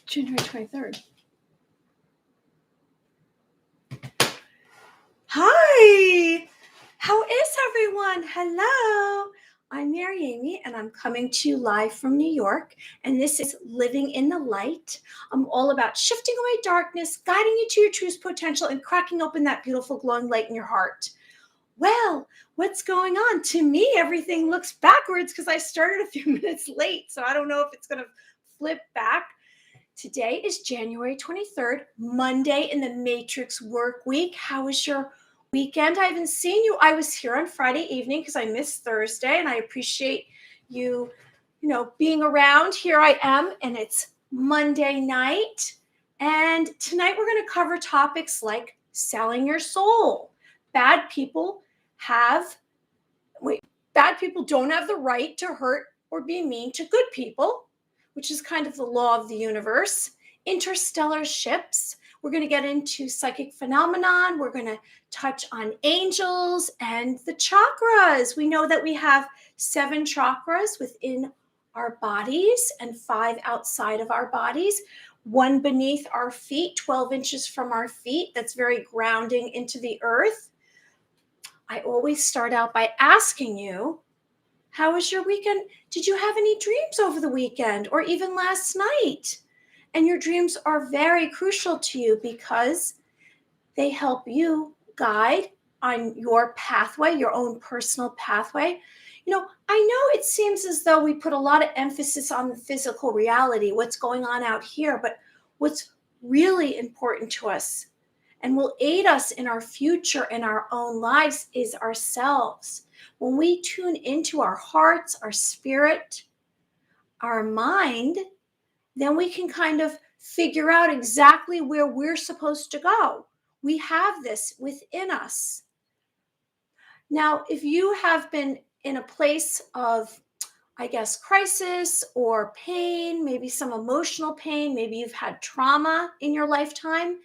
January 23rd. Hi! How is everyone? Hello! I'm Mary Amy, and I'm coming to you live from New York, and this is Living in the Light. I'm all about shifting away darkness, guiding you to your true potential, and cracking open that beautiful glowing light in your heart. Well, what's going on? To me, everything looks backwards because I started a few minutes late, so I don't know if it's going to flip back. Today is January 23rd, Monday in the Matrix work week. How was your weekend? I haven't seen you. I was here on Friday evening because I missed Thursday, and I appreciate you, being around. Here I am, and it's Monday night. And tonight we're going to cover topics like selling your soul. Bad people don't have the right to hurt or be mean to good people, which is kind of the law of the universe. Interstellar ships. We're going to get into psychic phenomenon. We're going to touch on angels and the chakras. We know that we have 7 chakras within our bodies and 5 outside of our bodies. 1 beneath our feet, 12 inches from our feet. That's very grounding into the earth. I always start out by asking you, how was your weekend? Did you have any dreams over the weekend or even last night? And your dreams are very crucial to you because they help you guide on your pathway, your own personal pathway. I know it seems as though we put a lot of emphasis on the physical reality, what's going on out here, but what's really important to us and will aid us in our future and our own lives is ourselves. When we tune into our hearts, our spirit, our mind, then we can kind of figure out exactly where we're supposed to go. We have this within us. Now, if you have been in a place of, crisis or pain, maybe some emotional pain, maybe you've had trauma in your lifetime,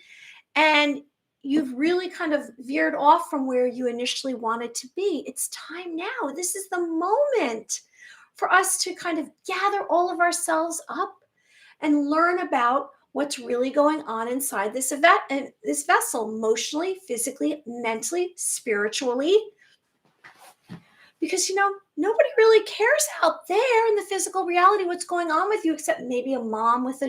and you've really kind of veered off from where you initially wanted to be, it's time now. This is the moment for us to kind of gather all of ourselves up and learn about what's really going on inside this vessel, emotionally, physically, mentally, spiritually. Because, nobody really cares out there in the physical reality what's going on with you, except maybe a mom with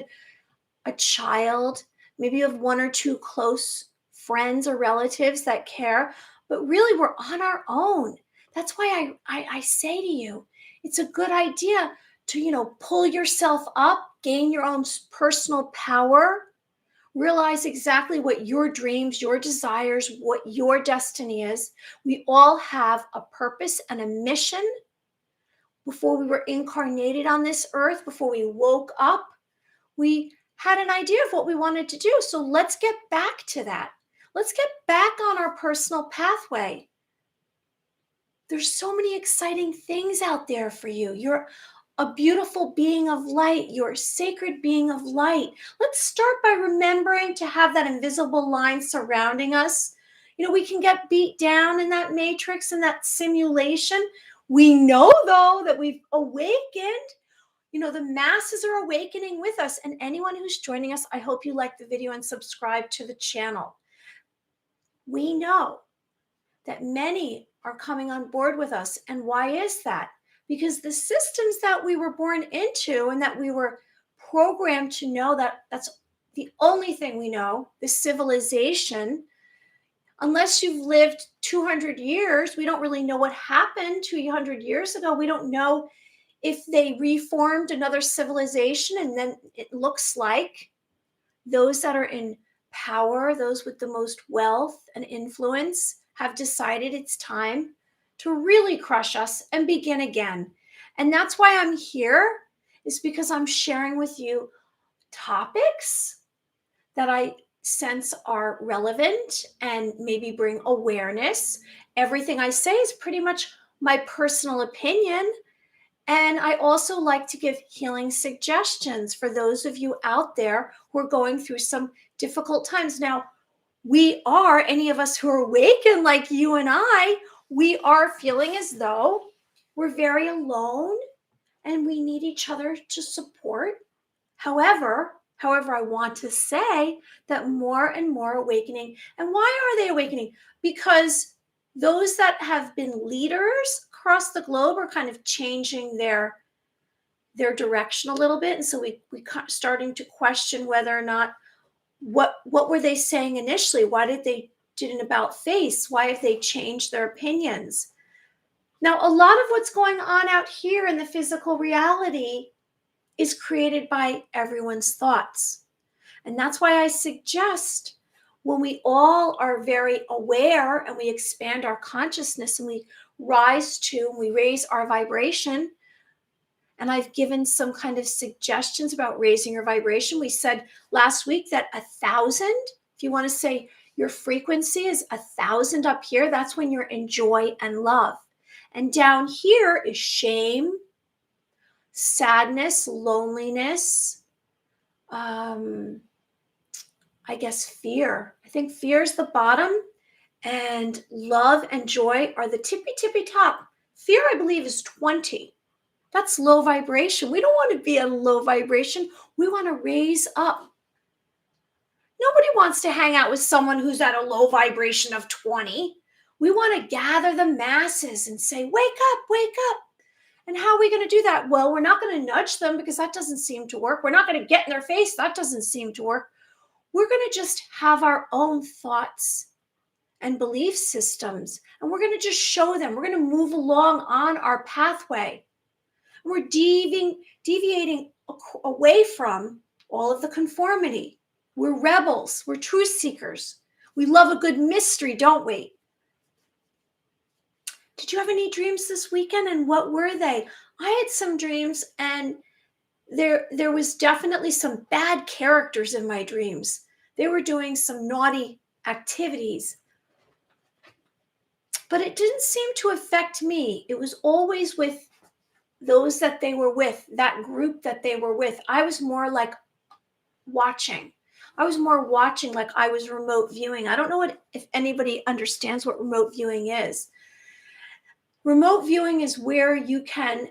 a child. Maybe you have 1 or 2 close friends or relatives that care, but really we're on our own. That's why I say to you, it's a good idea to, pull yourself up, gain your own personal power, realize exactly what your dreams, your desires, what your destiny is. We all have a purpose and a mission. Before we were incarnated on this earth, before we woke up, we had an idea of what we wanted to do. So let's get back to that. Let's get back on our personal pathway. There's so many exciting things out there for you. You're a beautiful being of light. You're a sacred being of light. Let's start by remembering to have that invisible line surrounding us. We can get beat down in that matrix and that simulation. We know, though, that we've awakened. The masses are awakening with us. And anyone who's joining us, I hope you like the video and subscribe to the channel. We know that many are coming on board with us. And why is that? Because the systems that we were born into and that we were programmed to know, that's the only thing we know, the civilization. Unless you've lived 200 years, we don't really know what happened 200 years ago. We don't know if they reformed another civilization, and then it looks like those that are in power, those with the most wealth and influence, have decided it's time to really crush us and begin again. And that's why I'm here, is because I'm sharing with you topics that I sense are relevant and maybe bring awareness. Everything I say is pretty much my personal opinion. And I also like to give healing suggestions for those of you out there who are going through some difficult times. Now, any of us who are awakened like you and I, we are feeling as though we're very alone and we need each other to support. However, However, I want to say that more and more awakening. And why are they awakening? Because those that have been leaders across the globe are kind of changing their direction a little bit, and so we starting to question whether or not what were they saying initially? Why did they did an about face? Why have they changed their opinions? Now, a lot of what's going on out here in the physical reality is created by everyone's thoughts. And that's why I suggest when we all are very aware and we expand our consciousness and we we raise our vibration. And I've given some kind of suggestions about raising your vibration. We said last week that 1,000, if you want to say your frequency is 1,000 up here, that's when you're in joy and love. And down here is shame, sadness, loneliness, I guess fear. I think fear is the bottom, and love and joy are the tippy top. Fear, I believe, is 20. That's low vibration. We don't want to be at a low vibration. We want to raise up. Nobody wants to hang out with someone who's at a low vibration of 20. We want to gather the masses and say, wake up, wake up. And how are we going to do that? Well, we're not going to nudge them because that doesn't seem to work. We're not going to get in their face. That doesn't seem to work. We're going to just have our own thoughts and belief systems, and we're going to just show them. We're going to move along on our pathway. We're deviating away from all of the conformity. We're rebels. We're truth seekers. We love a good mystery, don't we? Did you have any dreams this weekend, and what were they? I had some dreams, and there was definitely some bad characters in my dreams. They were doing some naughty activities, but it didn't seem to affect me. It was always with those that they were with, that group that they were with. I was more like watching. I was more watching, like I was remote viewing. I don't know if anybody understands what remote viewing is. Remote viewing is where you can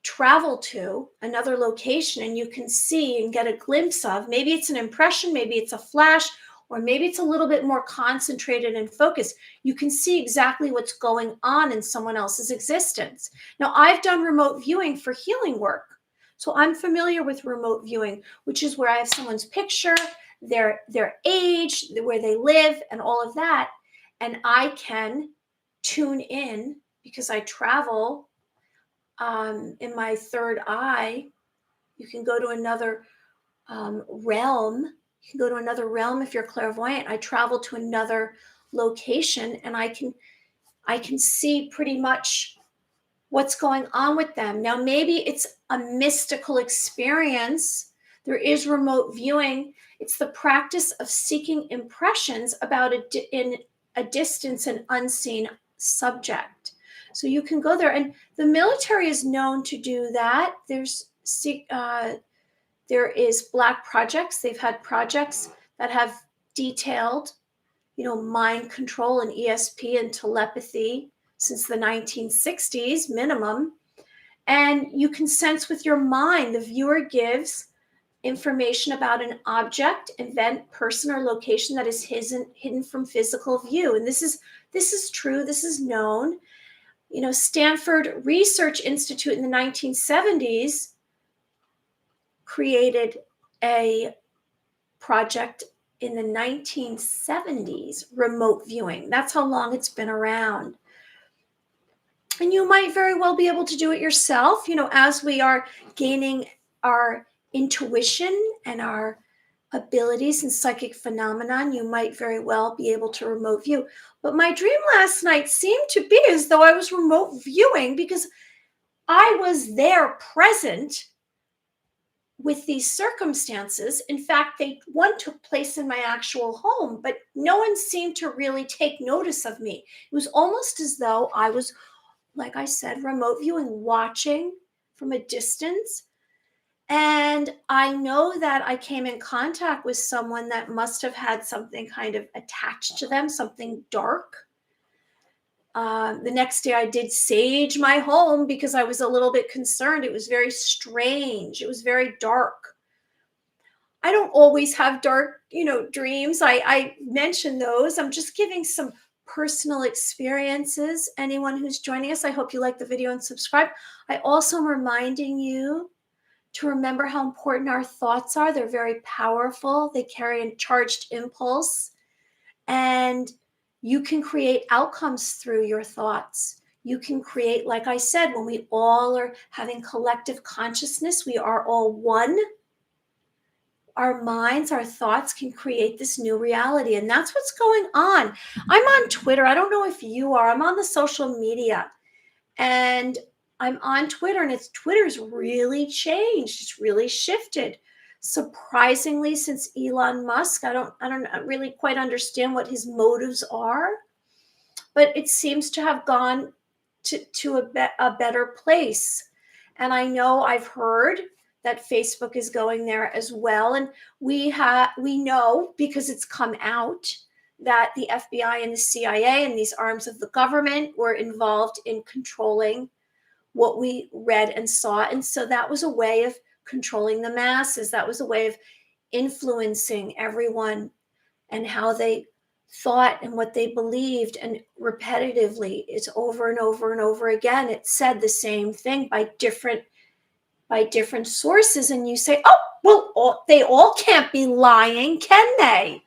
travel to another location and you can see and get a glimpse of. Maybe it's an impression, maybe it's a flash, or maybe it's a little bit more concentrated and focused. You can see exactly what's going on in someone else's existence. Now, I've done remote viewing for healing work, so I'm familiar with remote viewing, which is where I have someone's picture, their age, where they live, and all of that, and I can tune in because I travel in my third eye. You can go to another realm. You can go to another realm if you're clairvoyant. I travel to another location, and I can see pretty much what's going on with them. Now, maybe it's a mystical experience. There is remote viewing. It's the practice of seeking impressions about in a distance and unseen subject. So you can go there, and the military is known to do that. There is Black projects. They've had projects that have detailed, mind control and ESP and telepathy since the 1960s minimum. And you can sense with your mind. The viewer gives information about an object, event, person, or location that is hidden from physical view. And this is true. This is known. Stanford Research Institute in the 1970s created a project in the 1970s, remote viewing. That's how long it's been around. And you might very well be able to do it yourself, as we are gaining our intuition and our abilities and psychic phenomenon. You might very well be able to remote view. But my dream last night seemed to be as though I was remote viewing because I was there present with these circumstances. In fact, one took place in my actual home, but no one seemed to really take notice of me. It was almost as though I was, like I said, remote viewing, watching from a distance. And I know that I came in contact with someone that must have had something kind of attached to them, something dark. The next day I did sage my home because I was a little bit concerned. It was very strange. It was very dark. I don't always have dark, dreams. I mention those. I'm just giving some personal experiences. Anyone who's joining us, I hope you like the video and subscribe. I also am reminding you to remember how important our thoughts are. They're very powerful. They carry a charged impulse, and you can create outcomes through your thoughts. You can create, like I said, when we all are having collective consciousness, we are all one. Our minds, our thoughts can create this new reality. And that's what's going on. I'm on Twitter. I don't know if you are. I'm on the social media, and I'm on Twitter, and Twitter's really changed. It's really shifted. Surprisingly, since Elon Musk, I don't really quite understand what his motives are, but it seems to have gone to a better place. And I know I've heard that Facebook is going there as well. And we know, because it's come out, that the FBI and the CIA and these arms of the government were involved in controlling what we read and saw. And so that was a way of controlling the masses. That was a way of influencing everyone and how they thought and what they believed. And repetitively, it's over and over and over again, it said the same thing by different sources. And you say, oh, well, they all can't be lying, can they?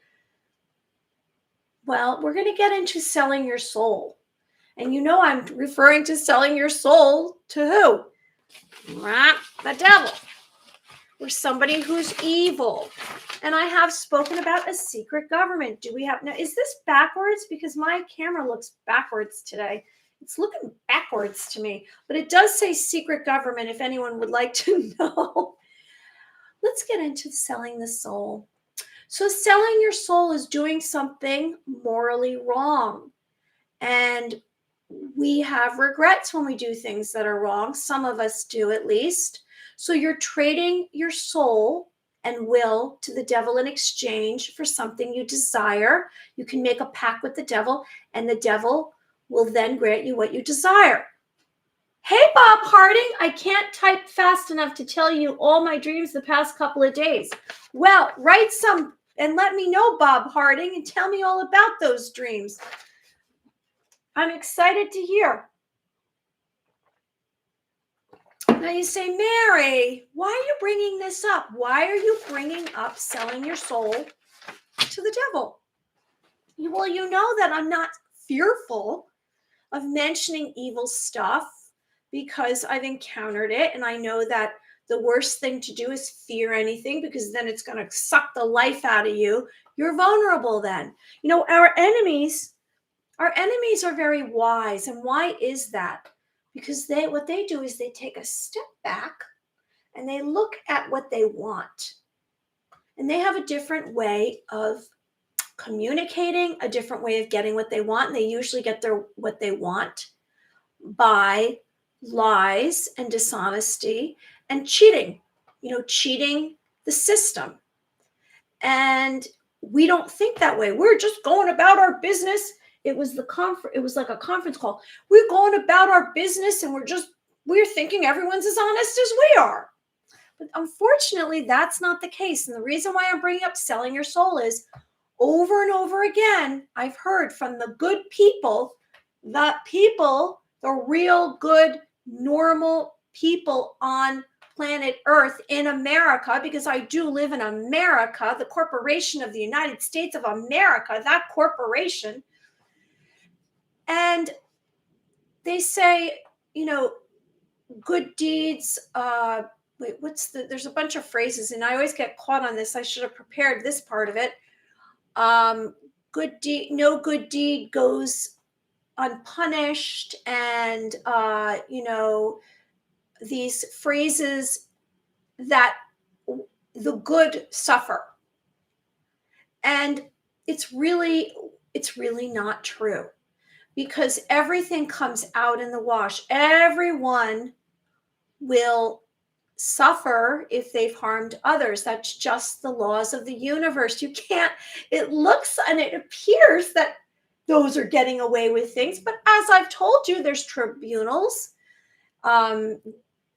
Well, we're going to get into selling your soul. And I'm referring to selling your soul to who? The devil, or somebody who's evil. And I have spoken about a secret government. Now, is this backwards? Because my camera looks backwards today. It's looking backwards to me, but it does say secret government if anyone would like to know. Let's get into selling the soul. So selling your soul is doing something morally wrong. And we have regrets when we do things that are wrong. Some of us do, at least. So you're trading your soul and will to the devil in exchange for something you desire. You can make a pact with the devil, and the devil will then grant you what you desire. Hey, Bob Harding, I can't type fast enough to tell you all my dreams the past couple of days. Well, write some and let me know, Bob Harding, and tell me all about those dreams. I'm excited to hear. Now you say, Mary, why are you bringing this up? Why are you bringing up selling your soul to the devil? Well, you know that I'm not fearful of mentioning evil stuff because I've encountered it. And I know that the worst thing to do is fear anything, because then it's going to suck the life out of you. You're vulnerable then. Our enemies are very wise. And why is that? Because what they do is they take a step back and they look at what they want. And they have a different way of communicating, a different way of getting what they want. And they usually get what they want by lies and dishonesty and cheating, cheating the system. And we don't think that way. We're just going about our business. It was like a conference call. We're going about our business and we're thinking everyone's as honest as we are. But unfortunately, that's not the case. And the reason why I'm bringing up selling your soul is, over and over again, I've heard from the good people, the real good, normal people on planet Earth in America, because I do live in America, the corporation of the United States of America, that corporation. And they say, good deeds, there's a bunch of phrases, and I always get caught on this. I should have prepared this part of it. No good deed goes unpunished, and these phrases that the good suffer. And it's really not true, because everything comes out in the wash. Everyone will suffer if they've harmed others. That's just the laws of the universe. It looks and it appears that those are getting away with things, but as I've told you, there's tribunals. There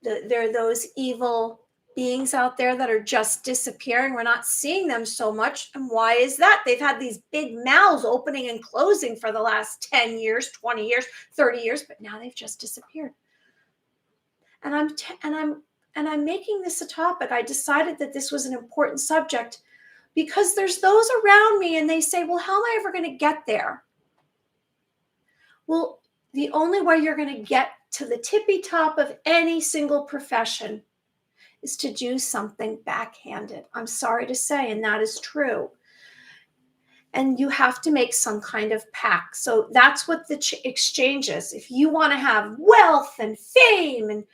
are those evil beings out there that are just disappearing. We're not seeing them so much. And why is that? They've had these big mouths opening and closing for the last 10 years, 20 years, 30 years, but now they've just disappeared. And I'm making this a topic. I decided that this was an important subject because there's those around me and they say, well, how am I ever going to get there? Well, the only way you're going to get to the tippy top of any single profession is to do something backhanded. I'm sorry to say, and that is true. And you have to make some kind of pact. So that's what the exchange is. If you want to have wealth and fame and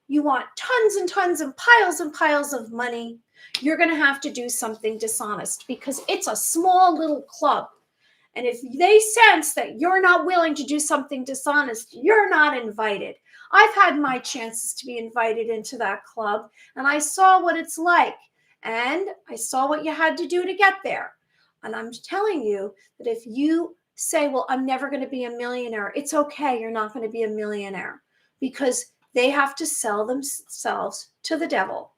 you want tons and tons and piles of money, you're going to have to do something dishonest because it's a small little club. And if they sense that you're not willing to do something dishonest, you're not invited. I've had my chances to be invited into that club, and I saw what it's like, and I saw what you had to do to get there. And I'm telling you that if you say, well, I'm never going to be a millionaire, it's okay, you're not going to be a millionaire because they have to sell themselves to the devil.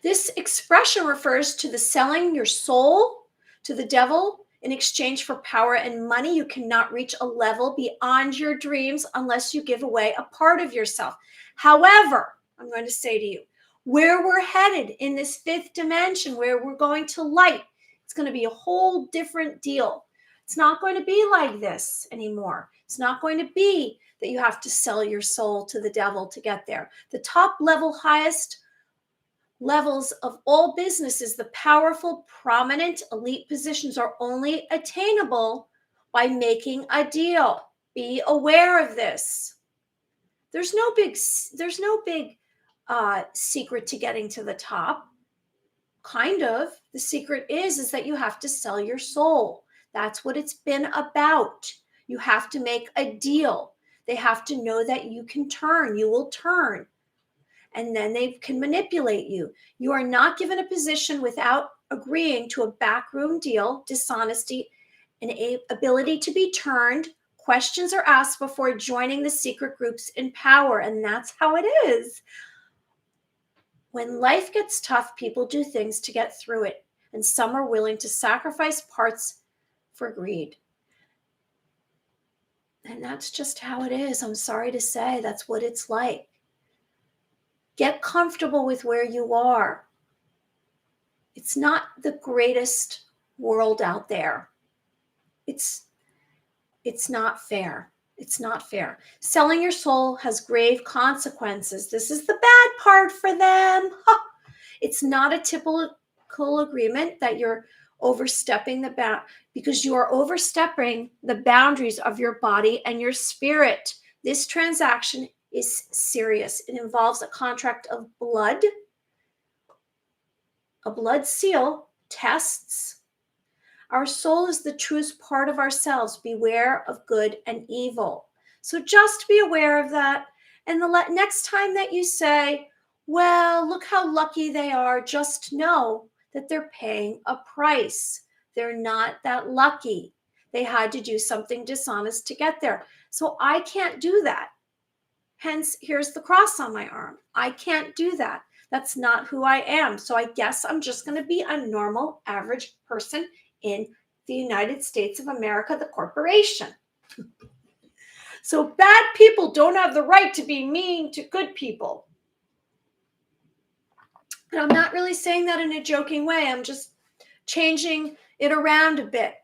This expression refers to the selling your soul to the devil in exchange for power and money. You cannot reach a level beyond your dreams unless you give away a part of yourself. However, I'm going to say to you, where we're headed in this fifth dimension, where we're going to light, it's going to be a whole different deal. It's not going to be like this anymore. It's not going to be that you have to sell your soul to the devil to get there. The top level, highest levels of all businesses, the powerful, prominent, elite positions are only attainable by making a deal. Be aware of this. There's no big secret to getting to the top. Kind of. The secret is that you have to sell your soul. That's what it's been about. You have to make a deal. They have to know that you can turn. You will turn. And then they can manipulate you. You are not given a position without agreeing to a backroom deal, dishonesty, an ability to be turned. Questions are asked before joining the secret groups in power, and that's how it is. When life gets tough, people do things to get through it, and some are willing to sacrifice parts for greed. And that's just how it is. I'm sorry to say, that's what it's like. Get comfortable with where you are. It's not the greatest world out there. It's not fair. It's not fair. Selling your soul has grave consequences. This is the bad part for them. It's not a typical agreement that you're overstepping the bound, because you are overstepping the boundaries of your body and your spirit. This transaction is serious. It involves a contract of blood, a blood seal, tests. Our soul is the truest part of ourselves. Beware of good and evil. So just be aware of that. And the next time that you say, well, look how lucky they are, just know that they're paying a price. They're not that lucky. They had to do something dishonest to get there. So I can't do that. Hence, here's the cross on my arm. I can't do that. That's not who I am. So I guess I'm just going to be a normal, average person in the United States of America, the corporation. So bad people don't have the right to be mean to good people. And I'm not really saying that in a joking way. I'm just changing it around a bit.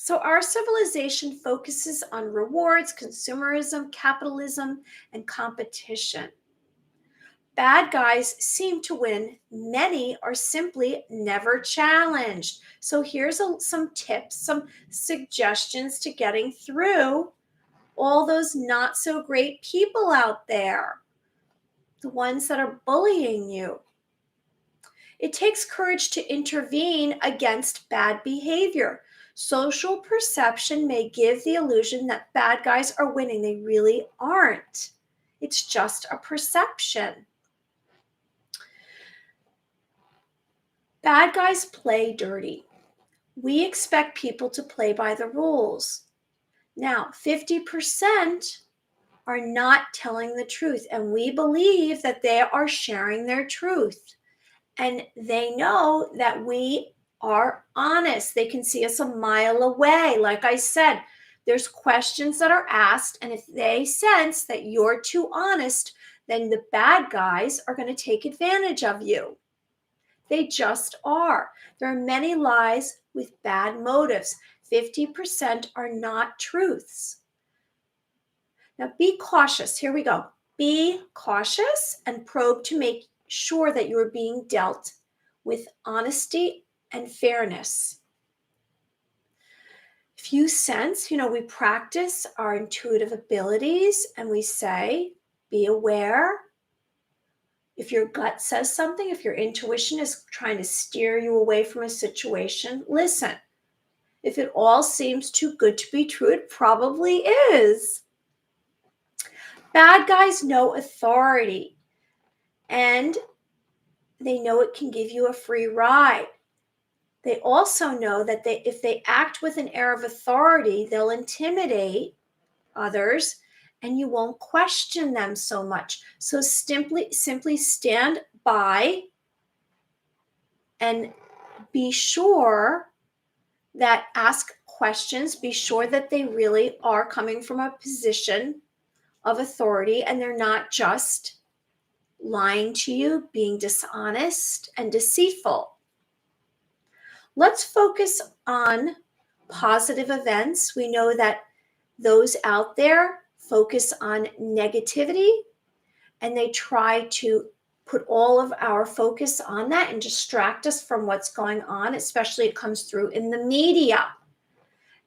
So our civilization focuses on rewards, consumerism, capitalism, and competition. Bad guys seem to win. Many are simply never challenged. So here's some tips, some suggestions to getting through all those not so great people out there, the ones that are bullying you. It takes courage to intervene against bad behavior. Social perception may give the illusion that bad guys are winning. They really aren't. It's just a perception. Bad guys play dirty. We expect people to play by the rules. Now, 50% are not telling the truth, and we believe that they are sharing their truth. And they know that we are honest. They can see us a mile away. Like I said, there's questions that are asked, and if they sense that you're too honest, then the bad guys are going to take advantage of you. They just are. There are many lies with bad motives. 50% are not truths. Now be cautious. Here we go. Be cautious and probe to make sure that you are being dealt with honesty and fairness. If you sense, we practice our intuitive abilities and we say, be aware. If your gut says something, if your intuition is trying to steer you away from a situation, listen. If it all seems too good to be true, it probably is. Bad guys know authority, and they know it can give you a free ride. They also know that if they act with an air of authority, they'll intimidate others and you won't question them so much. So simply stand by and be sure that ask questions, be sure that they really are coming from a position of authority and they're not just lying to you, being dishonest and deceitful. Let's focus on positive events. We know that those out there focus on negativity and they try to put all of our focus on that and distract us from what's going on, especially it comes through in the media.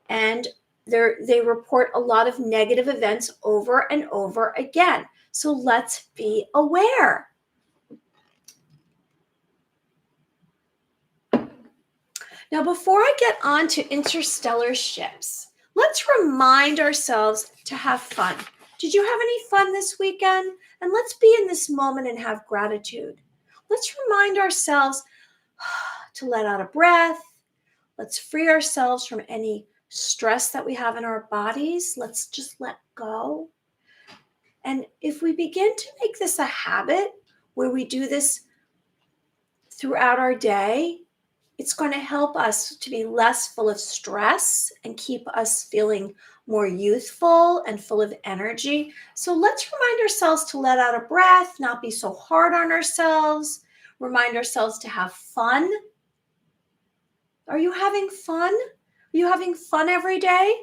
And they report a lot of negative events over and over again. So let's be aware. Now, before I get on to Interstellar Ships, let's remind ourselves to have fun. Did you have any fun this weekend? And let's be in this moment and have gratitude. Let's remind ourselves to let out a breath. Let's free ourselves from any stress that we have in our bodies. Let's just let go. And if we begin to make this a habit where we do this throughout our day, it's going to help us to be less full of stress and keep us feeling more youthful and full of energy. So let's remind ourselves to let out a breath, not be so hard on ourselves, remind ourselves to have fun. Are you having fun? Are you having fun every day?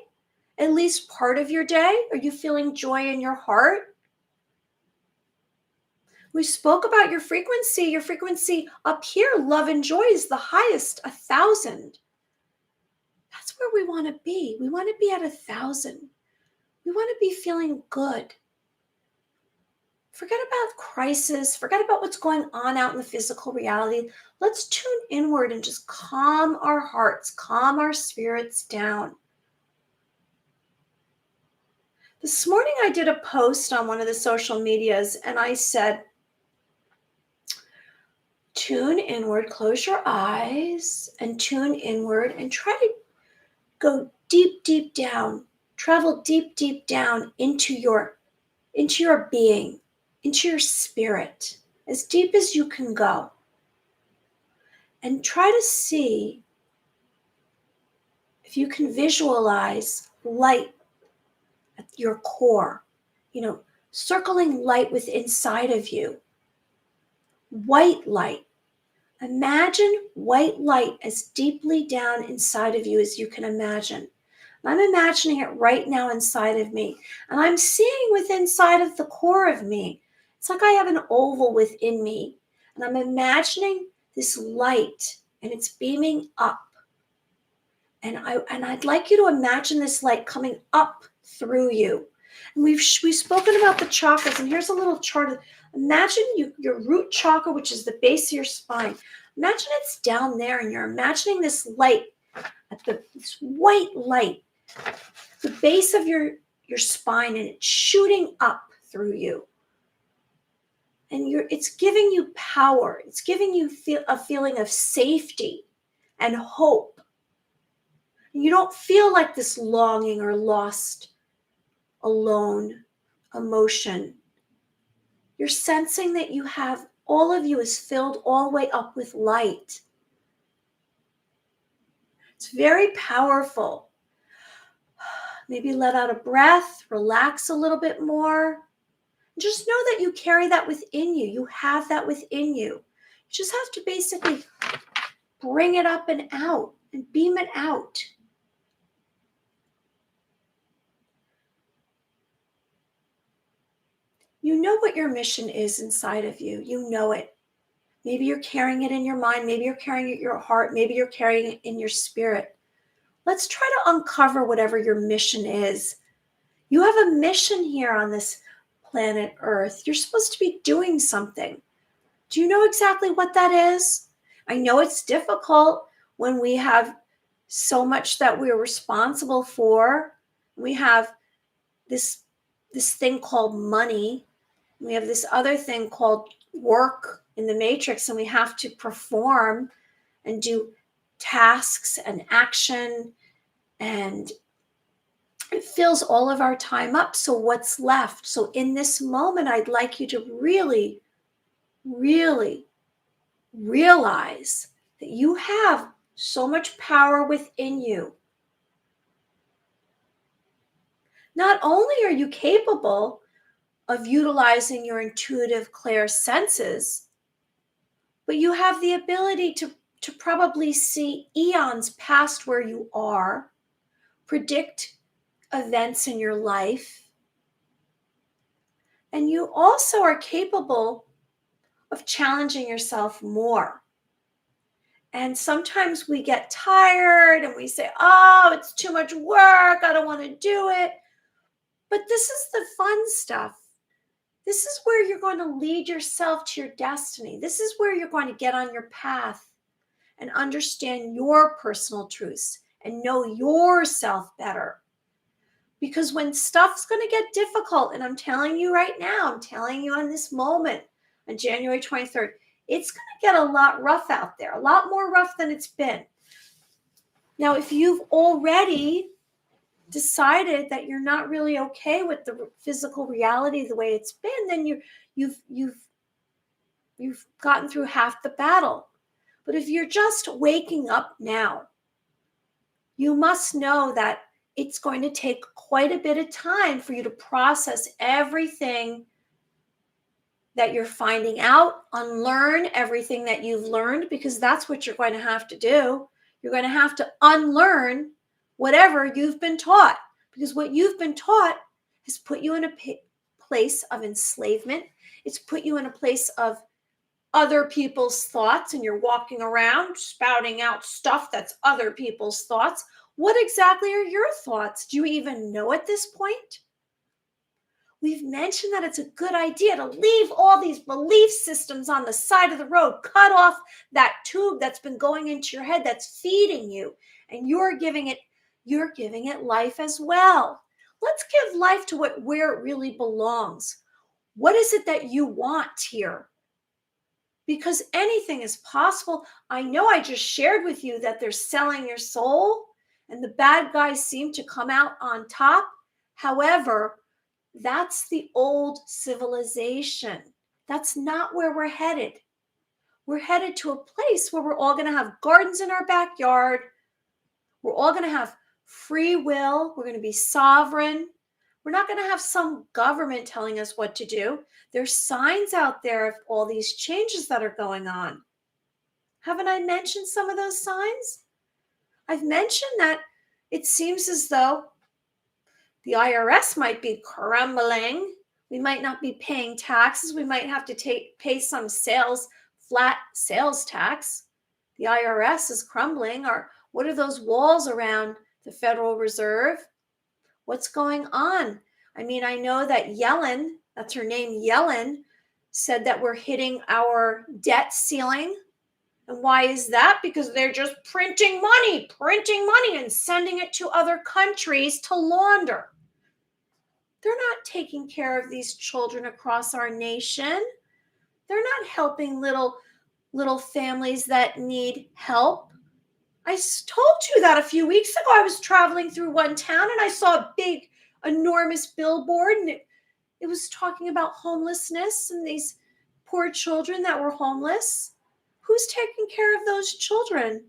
At least part of your day? Are you feeling joy in your heart? We spoke about your frequency. Your frequency up here, love and joy, is the highest, 1,000. That's where we want to be. We want to be at 1,000. We want to be feeling good. Forget about crisis. Forget about what's going on out in the physical reality. Let's tune inward and just calm our hearts, calm our spirits down. This morning I did a post on one of the social medias and I said, tune inward, close your eyes and tune inward and try to go deep, deep down, travel deep, deep down into your being, into your spirit, as deep as you can go. And try to see if you can visualize light at your core, circling light within inside of you. White light. Imagine white light as deeply down inside of you as you can imagine. I'm imagining it right now inside of me. And I'm seeing within inside of the core of me. It's like I have an oval within me. And I'm imagining this light and it's beaming up. And I'd like you to imagine this light coming up through you. And we've spoken about the chakras. And here's a little chart. Imagine your root chakra, which is the base of your spine. Imagine it's down there and you're imagining this light, this white light, the base of your spine, and it's shooting up through you. And it's giving you power. It's giving you a feeling of safety and hope. And you don't feel like this longing or lost, alone emotion. You're sensing that you have All of you is filled all the way up with light. It's very powerful. Maybe let out a breath, relax a little bit more. Just know that you carry that within you. You have that within you. You just have to basically bring it up and out and beam it out. You know what your mission is inside of you. You know it. Maybe you're carrying it in your mind. Maybe you're carrying it in your heart. Maybe you're carrying it in your spirit. Let's try to uncover whatever your mission is. You have a mission here on this planet Earth. You're supposed to be doing something. Do you know exactly what that is? I know it's difficult when we have so much that we're responsible for. We have this thing called money. We have this other thing called work in the matrix, and we have to perform and do tasks and action, and it fills all of our time up. So what's left? So in this moment, I'd like you to really, really realize that you have so much power within you. Not only are you capable of utilizing your intuitive clear senses, but you have the ability to probably see eons past where you are, predict events in your life, and you also are capable of challenging yourself more. And sometimes we get tired and we say, oh, it's too much work, I don't want to do it. But this is the fun stuff. This is where you're going to lead yourself to your destiny. This is where you're going to get on your path and understand your personal truths and know yourself better. Because when stuff's going to get difficult, and I'm telling you right now, I'm telling you on this moment, on January 23rd, it's going to get a lot rough out there, a lot more rough than it's been. Now, if you've already decided that you're not really okay with the physical reality the way it's been, then you've gotten through half the battle. But if you're just waking up now, you must know that it's going to take quite a bit of time for you to process everything that you're finding out, unlearn everything that you've learned, because that's what you're going to have to do. You're going to have to unlearn whatever you've been taught, because what you've been taught has put you in a place of enslavement. It's put you in a place of other people's thoughts, and you're walking around spouting out stuff that's other people's thoughts. What exactly are your thoughts? Do you even know at this point? We've mentioned that it's a good idea to leave all these belief systems on the side of the road, cut off that tube that's been going into your head that's feeding you, and you're giving it life as well. Let's give life to where it really belongs. What is it that you want here? Because anything is possible. I know I just shared with you that they're selling your soul and the bad guys seem to come out on top. However, that's the old civilization. That's not where we're headed. We're headed to a place where we're all going to have gardens in our backyard. We're all going to have free will. We're going to be sovereign. We're not going to have some government telling us what to do. There's signs out there of all these changes that are going on. Haven't I mentioned some of those signs? I've mentioned that it seems as though the IRS might be crumbling. We might not be paying taxes. We might have to pay some flat sales tax. The IRS is crumbling. Or what are those walls around the Federal Reserve? What's going on? I mean, I know that Yellen, that's her name, Yellen, said that we're hitting our debt ceiling. And why is that? Because they're just printing money and sending it to other countries to launder. They're not taking care of these children across our nation. They're not helping little families that need help. I told you that a few weeks ago. I was traveling through one town and I saw a big, enormous billboard, and it was talking about homelessness and these poor children that were homeless. Who's taking care of those children?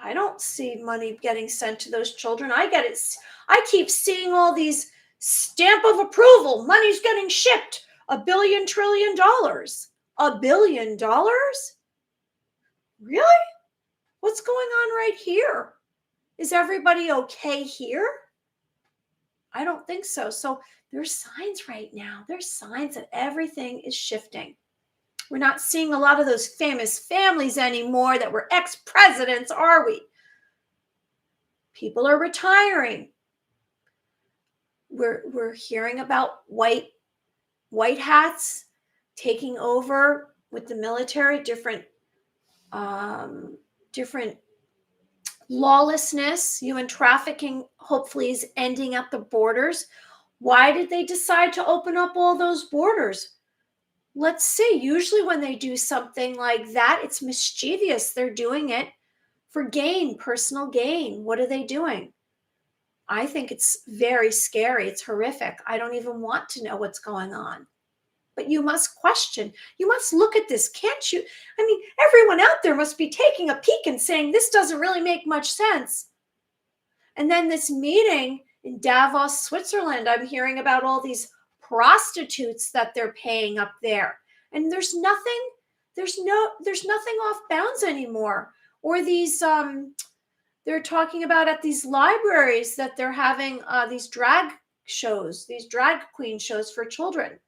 I don't see money getting sent to those children. I keep seeing all these stamp of approval. Money's getting shipped. $1 billion, $1 trillion. $1 billion? Really? What's going on right here? Is everybody okay here? I don't think so. So there's signs right now. There's signs that everything is shifting. We're not seeing a lot of those famous families anymore that were ex-presidents, are we? People are retiring. We're hearing about white hats taking over with the military, different lawlessness, human trafficking hopefully is ending at the borders. Why did they decide to open up all those borders? Let's see. Usually when they do something like that, it's mischievous. They're doing it for gain, personal gain. What are they doing? I think it's very scary. It's horrific. I don't even want to know what's going on. But you must question. You must look at this, can't you? I mean, everyone out there must be taking a peek and saying, this doesn't really make much sense. And then this meeting in Davos, Switzerland, I'm hearing about all these prostitutes that they're paying up there. And there's nothing off bounds anymore. Or these, they're talking about at these libraries that they're having these drag shows, these drag queen shows for children.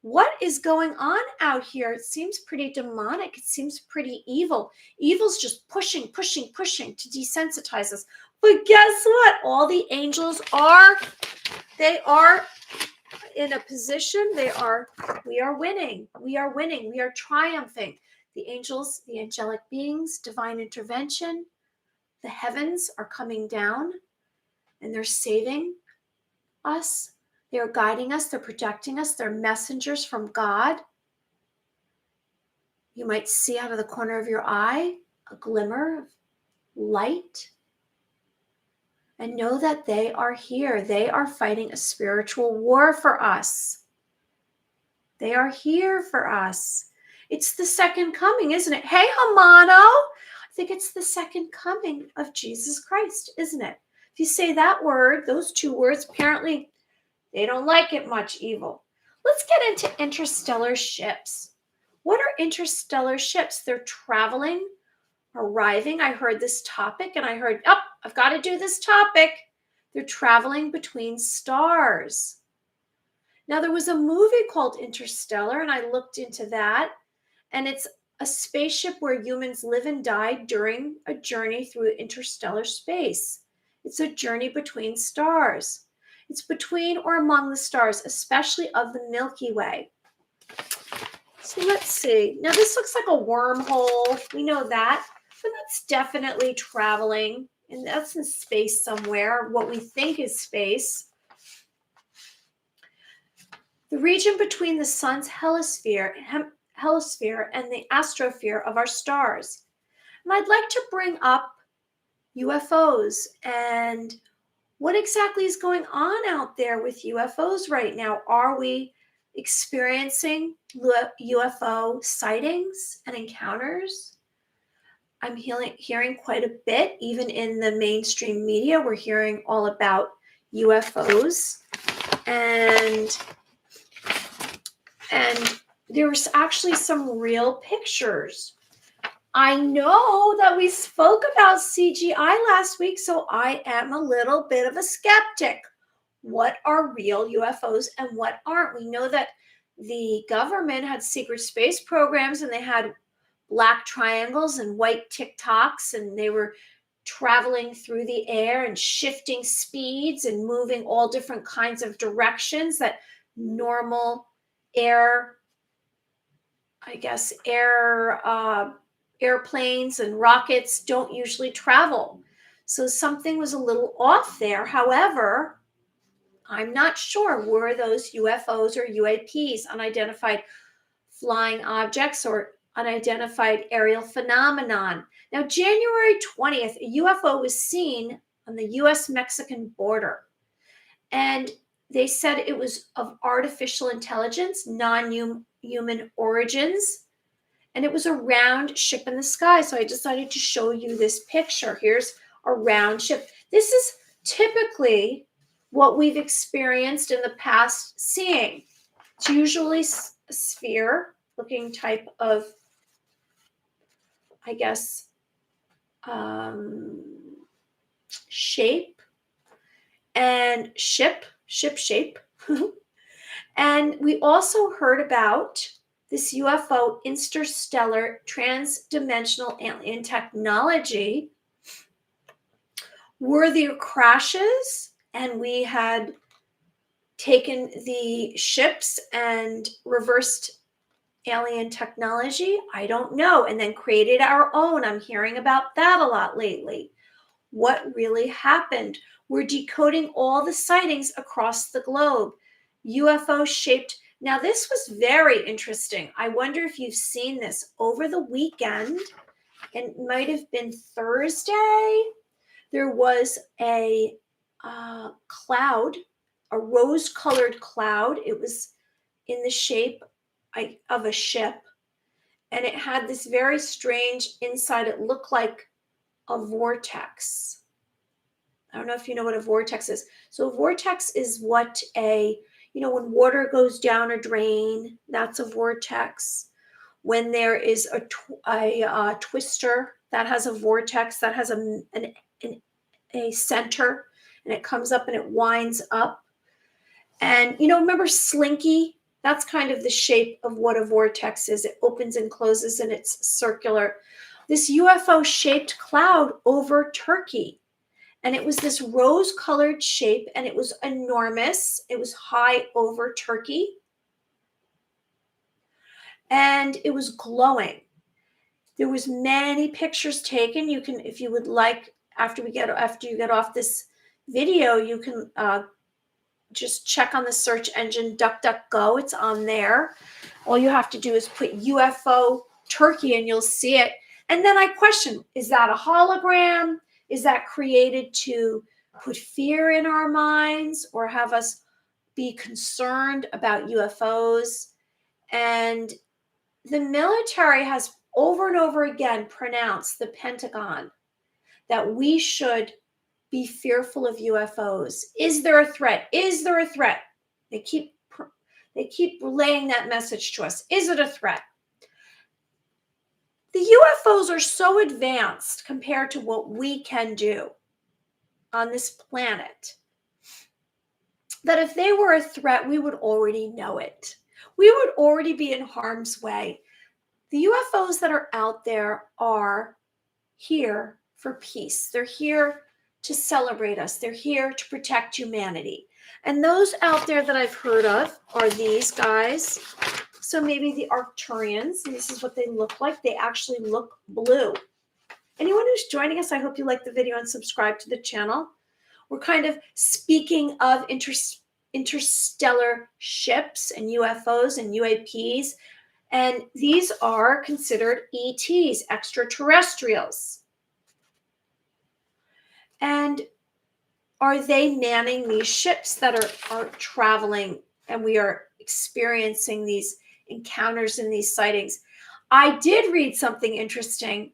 What is going on out here? It seems pretty demonic. It seems pretty evil. Evil's just pushing to desensitize us. But guess what? All the angels they are in a position, we are winning. We are winning. We are triumphing. The angels, the angelic beings, divine intervention, the heavens are coming down and they're saving us. They're guiding us. They're protecting us. They're messengers from God. You might see out of the corner of your eye a glimmer of light. And know that they are here. They are fighting a spiritual war for us. They are here for us. It's the second coming, isn't it? Hey, Hamano. I think it's the second coming of Jesus Christ, isn't it? If you say that word, those two words, apparently they don't like it much, evil. Let's get into interstellar ships. What are interstellar ships? They're traveling, arriving. I heard this topic and I heard, I've got to do this topic. They're traveling between stars. Now, there was a movie called Interstellar, and I looked into that. And it's a spaceship where humans live and die during a journey through interstellar space. It's a journey between stars. It's between or among the stars, especially of the Milky Way. So let's see. Now, this looks like a wormhole. We know that. But that's definitely traveling. And that's in space somewhere, what we think is space. The region between the sun's hemisphere and the astrosphere of our stars. And I'd like to bring up UFOs and what exactly is going on out there with UFOs right now. Are we experiencing UFO sightings and encounters? I'm hearing quite a bit, even in the mainstream media, we're hearing all about UFOs. And there was actually some real pictures. I know that we spoke about CGI last week, so I am a little bit of a skeptic. What are real UFOs and what aren't? We know that the government had secret space programs and they had black triangles and white tic-tacs, and they were traveling through the air and shifting speeds and moving all different kinds of directions that normal airplanes and rockets don't usually travel. So something was a little off there. However, I'm not sure. Were those UFOs or UAPs, unidentified flying objects, or unidentified aerial phenomenon? Now, January 20th, a UFO was seen on the U.S.-Mexican border. And They said it was of artificial intelligence, non-human origins, and it was a round ship in the sky. So I decided to show you this picture. Here's a round ship. This is typically what we've experienced in the past seeing. It's usually a sphere looking type of, I guess, shape and ship shape. And we also heard about this UFO, interstellar transdimensional alien technology. Were there crashes and we had taken the ships and reversed alien technology? I don't know. And then created our own. I'm hearing about that a lot lately. What really happened? We're decoding all the sightings across the globe. UFO shaped. Now, this was very interesting. I wonder if you've seen this over the weekend. It might have been Thursday. There was a cloud, a rose-colored cloud. It was in the shape of a ship, and it had this very strange inside. It looked like a vortex. I don't know if you know what a vortex is. So a vortex is what when water goes down a drain, that's a vortex. When there is a twister, that has a vortex, that has a center, and it comes up and it winds up. And remember Slinky? That's kind of the shape of what a vortex is. It opens and closes and it's circular. This UFO shaped cloud over Turkey. And it was this rose-colored shape, and it was enormous. It was high over Turkey, and it was glowing. There was many pictures taken. You can, if you would like, after you get off this video, you can just check on the search engine DuckDuckGo. It's on there. All you have to do is put UFO Turkey, and you'll see it. And then I question: is that a hologram? Is that created to put fear in our minds or have us be concerned about UFOs? And the military has over and over again pronounced, the Pentagon, that we should be fearful of UFOs. Is there a threat? Is there a threat? They keep relaying that message to us. Is it a threat? The UFOs are so advanced compared to what we can do on this planet that if they were a threat, we would already know it. We would already be in harm's way. The UFOs that are out there are here for peace. They're here to celebrate us. They're here to protect humanity. And those out there that I've heard of are these guys. So maybe the Arcturians, and this is what they look like. They actually look blue. Anyone who's joining us, I hope you like the video and subscribe to the channel. We're kind of speaking of interstellar ships and UFOs and UAPs, and these are considered ETs, extraterrestrials. And are they manning these ships that are traveling, and we are experiencing these encounters and these sightings? I did read something interesting.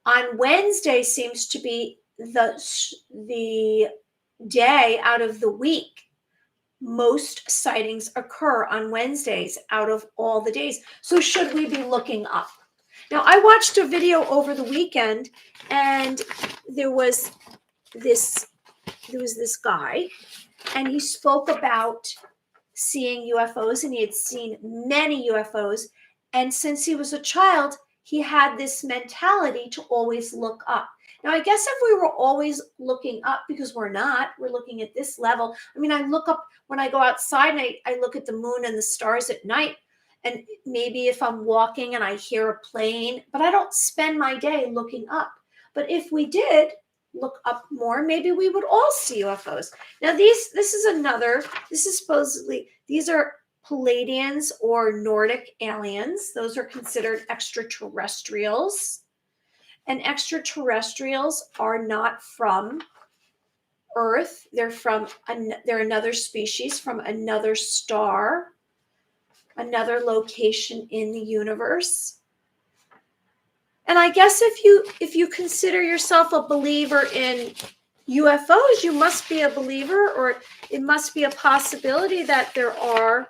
On Wednesday seems to be the day out of the week. Most sightings occur on Wednesdays out of all the days. So should we be looking up? Now, I watched a video over the weekend, and there was this guy, and he spoke about seeing UFOs, and he had seen many UFOs. And since he was a child, he had this mentality to always look up. Now, I guess if we were always looking up, because we're not, we're looking at this level. I mean, I look up when I go outside, and I look at the moon and the stars at night. And maybe if I'm walking and I hear a plane, but I don't spend my day looking up. But if we did look up more, maybe we would all see UFOs. Now, this is supposedly, these are Palladians or Nordic aliens. Those are considered extraterrestrials. And extraterrestrials are not from Earth. They're another species from another star, another location in the universe. And I guess if you consider yourself a believer in UFOs, you must be a believer, or it must be a possibility that there are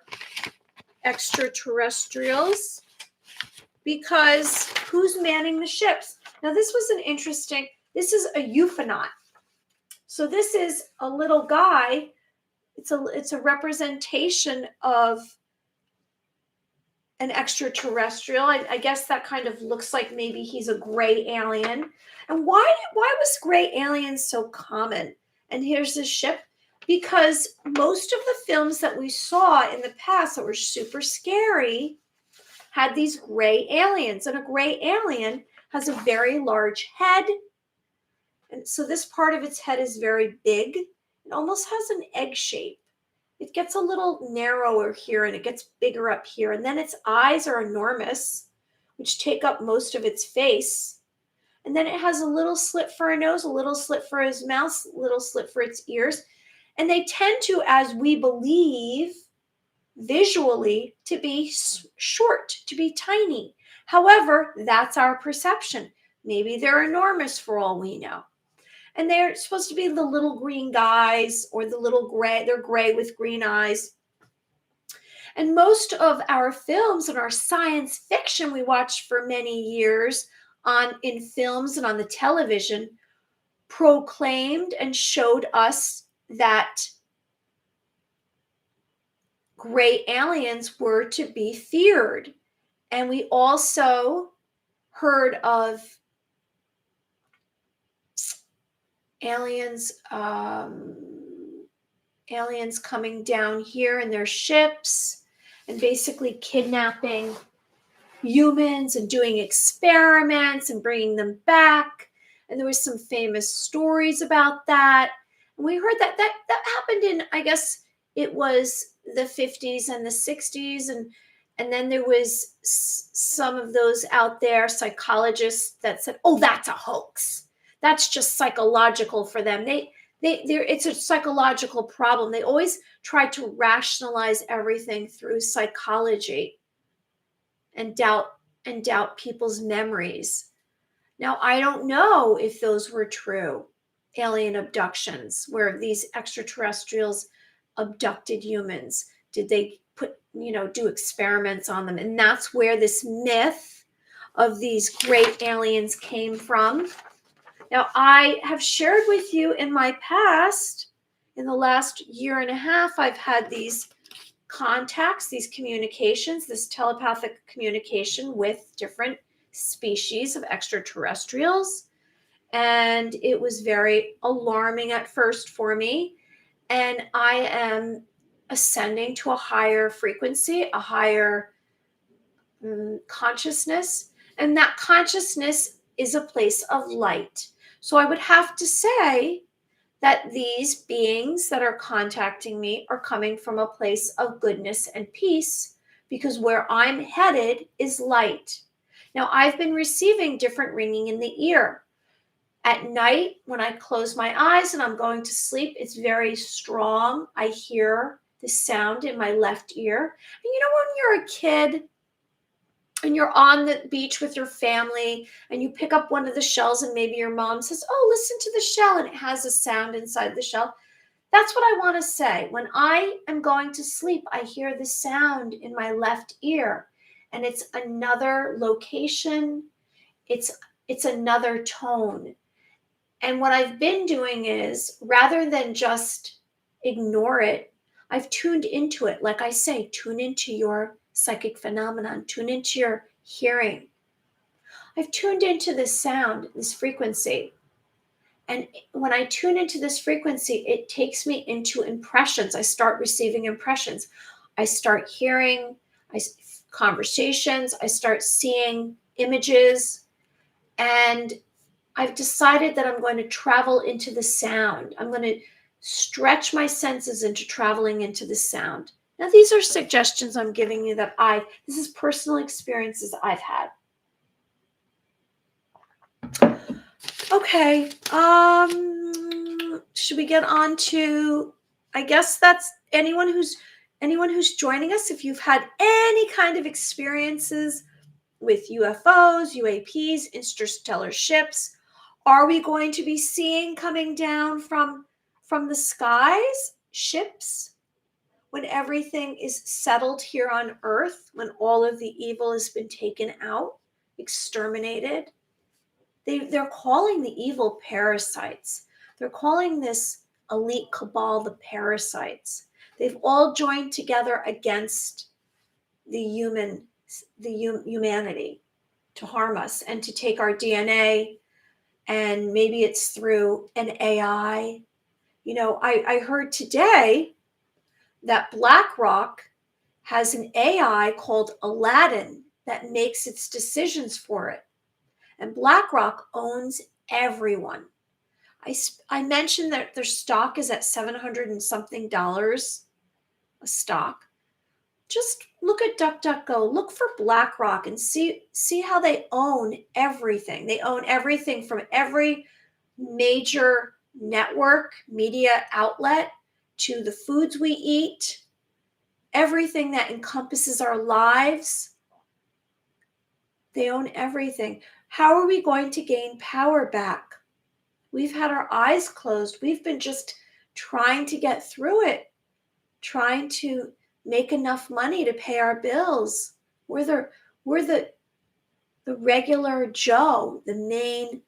extraterrestrials, because who's manning the ships? Now, this is a euphanaut. So this is a little guy. It's a representation of an extraterrestrial. I guess that kind of looks like maybe he's a gray alien. And why was gray aliens so common? And here's the ship. Because most of the films that we saw in the past that were super scary had these gray aliens. And a gray alien has a very large head. And so this part of its head is very big. It almost has an egg shape. It gets a little narrower here and it gets bigger up here. And then its eyes are enormous, which take up most of its face. And then it has a little slit for a nose, a little slit for his mouth, a little slit for its ears. And they tend to, as we believe, visually, to be short, to be tiny. However, that's our perception. Maybe they're enormous for all we know. And they're supposed to be the little green guys, or the little gray. They're gray with green eyes. And most of our films and our science fiction we watched for many years in films and on the television proclaimed and showed us that gray aliens were to be feared. And we also heard of aliens coming down here in their ships and basically kidnapping humans and doing experiments and bringing them back. And there was some famous stories about that. And we heard that happened in, I guess it was the 50s and the 60s. And then there was some of those out there, psychologists, that said, oh, that's a hoax. That's just psychological for them. It's a psychological problem. They always try to rationalize everything through psychology and doubt people's memories. Now, I don't know if those were true alien abductions, where these extraterrestrials abducted humans. Did they do experiments on them? And that's where this myth of these great aliens came from. Now, I have shared with you in my past, in the last year and a half, I've had these contacts, these communications, this telepathic communication with different species of extraterrestrials. And it was very alarming at first for me. And I am ascending to a higher frequency, a higher consciousness. And that consciousness is a place of light. So I would have to say that these beings that are contacting me are coming from a place of goodness and peace, because where I'm headed is light. Now, I've been receiving different ringing in the ear. At night, when I close my eyes and I'm going to sleep, it's very strong. I hear the sound in my left ear. And when you're a kid and you're on the beach with your family and you pick up one of the shells and maybe your mom says, oh, listen to the shell, and it has a sound inside the shell. That's what I want to say. When I am going to sleep, I hear the sound in my left ear, and it's another location. It's another tone. And what I've been doing is, rather than just ignore it, I've tuned into it. Like I say, tune into your psychic phenomenon, tune into your hearing. I've tuned into this sound, this frequency. And when I tune into this frequency, it takes me into impressions. I start receiving impressions. I start hearing conversations. I start seeing images. And I've decided that I'm going to travel into the sound. I'm going to stretch my senses into traveling into the sound. Now, these are suggestions I'm giving you this is personal experiences I've had. Okay. should we get on to, I guess that's anyone who's joining us, if you've had any kind of experiences with UFOs, UAPs, interstellar ships, are we going to be seeing coming down from the skies ships when everything is settled here on earth, when all of the evil has been taken out, exterminated? They're calling the evil parasites. They're calling this elite cabal the parasites. They've all joined together against humanity, to harm us and to take our DNA. And maybe it's through an AI. I heard today that BlackRock has an AI called Aladdin that makes its decisions for it. And BlackRock owns everyone. I mentioned that their stock is at $700 and something a stock. Just look at DuckDuckGo, look for BlackRock and see how they own everything. They own everything from every major network, media outlet, to the foods we eat, everything that encompasses our lives. They own everything. How are we going to gain power back? We've had our eyes closed. We've been just trying to get through it, trying to make enough money to pay our bills. We're the regular Joe, the main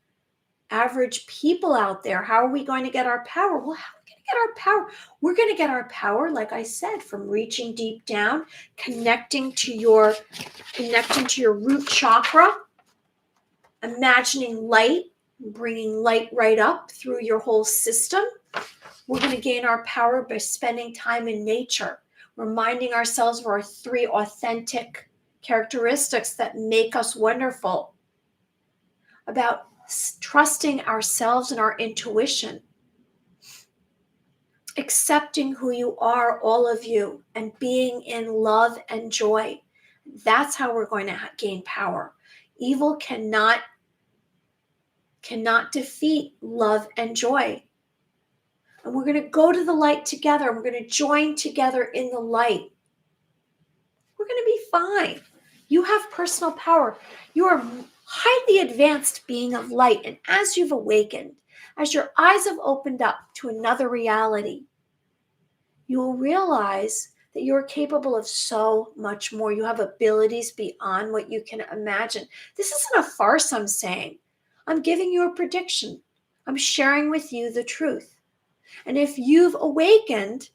average people out there. How are we going to get our power? Well, how are we going to get our power? We're going to get our power, like I said, from reaching deep down, connecting to your root chakra, imagining light, bringing light right up through your whole system. We're going to gain our power by spending time in nature, reminding ourselves of our 3 authentic characteristics that make us wonderful, about trusting ourselves and our intuition, accepting who you are, all of you, and being in love and joy. That's how we're going to gain power. Evil cannot defeat love and joy. And we're going to go to the light together. We're going to join together in the light. We're going to be fine. You have personal power. You are highly advanced being of light. And as you've awakened, as your eyes have opened up to another reality, you will realize that you're capable of so much more. You have abilities beyond what you can imagine. This isn't a farce I'm saying. I'm giving you a prediction. I'm sharing with you the truth. And if you've awakened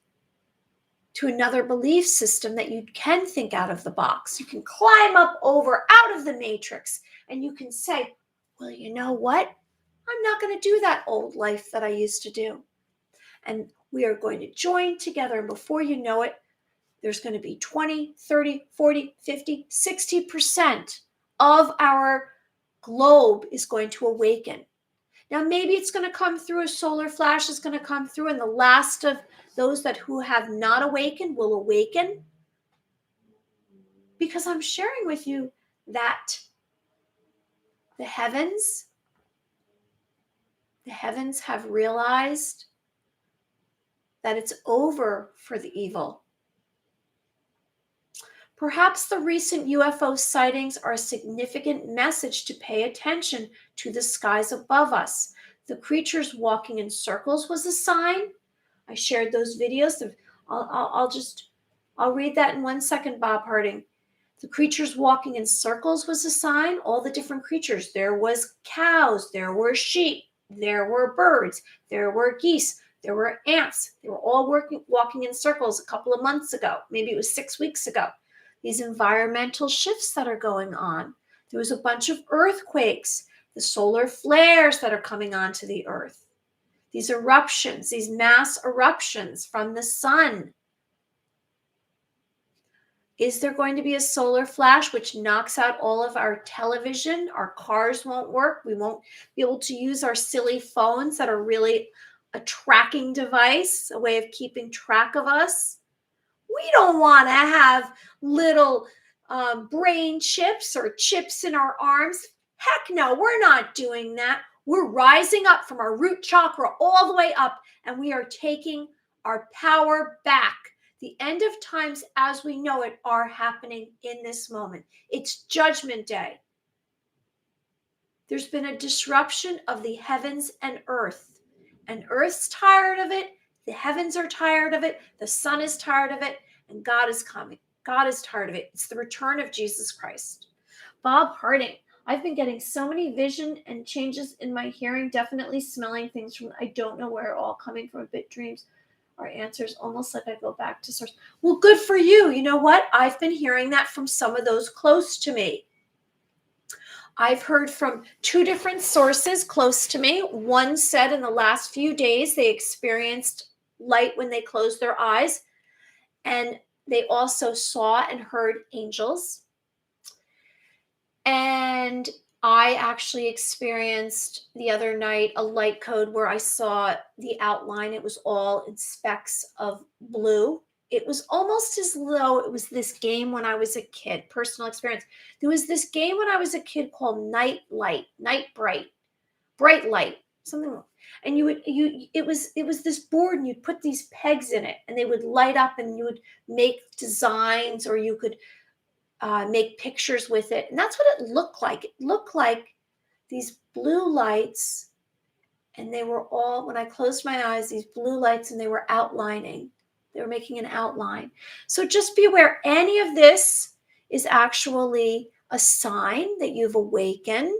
to another belief system that you can think out of the box, you can climb up out of the matrix, and you can say, well, you know what? I'm not going to do that old life that I used to do. And we are going to join together. And before you know it, there's going to be 20, 30, 40, 50, 60% of our globe is going to awaken. Now, maybe it's going to come through, a solar flash is going to come through, and the last of those who have not awakened will awaken. Because I'm sharing with you that the heavens have realized that it's over for the evil. Perhaps the recent UFO sightings are a significant message to pay attention to the skies above us. The creatures walking in circles was a sign. I shared those videos. I'll read that in 1 second, Bob Harding. The creatures walking in circles was a sign. All the different creatures. There was cows. There were sheep. There were birds. There were geese. There were ants. They were all walking in circles a couple of months ago. Maybe it was 6 weeks ago. These environmental shifts that are going on. There was a bunch of earthquakes, the solar flares that are coming onto the earth. These eruptions, these mass eruptions from the sun. Is there going to be a solar flash which knocks out all of our television? Our cars won't work. We won't be able to use our silly phones that are really a tracking device, a way of keeping track of us. We don't want to have little brain chips or chips in our arms. Heck no, we're not doing that. We're rising up from our root chakra all the way up, and we are taking our power back. The end of times as we know it are happening in this moment. It's Judgment Day. There's been a disruption of the heavens and earth. And earth's tired of it. The heavens are tired of it. The sun is tired of it. And God is coming. God is tired of it. It's the return of Jesus Christ. Bob Harding. I've been getting so many vision and changes in my hearing, definitely smelling things from I don't know where, all coming from a bit dreams are answers, almost like I go back to source. Well, good for you. You know what? I've been hearing that from some of those close to me. I've heard from two different sources close to me. One said in the last few days they experienced light when they closed their eyes, and they also saw and heard angels. And I actually experienced the other night a light code where I saw the outline. It was all in specks of blue. It was almost as though it was this game when I was a kid, personal experience. There was this game when I was a kid called Night Light, Night Bright, Bright Light, something. And it was this board, and you'd put these pegs in it, and they would light up, and you would make designs, or you could make pictures with it. And that's what it looked like. It looked like these blue lights, and they were all, when I closed my eyes, these blue lights, and they were outlining. They were making an outline. So just be aware, any of this is actually a sign that you've awakened.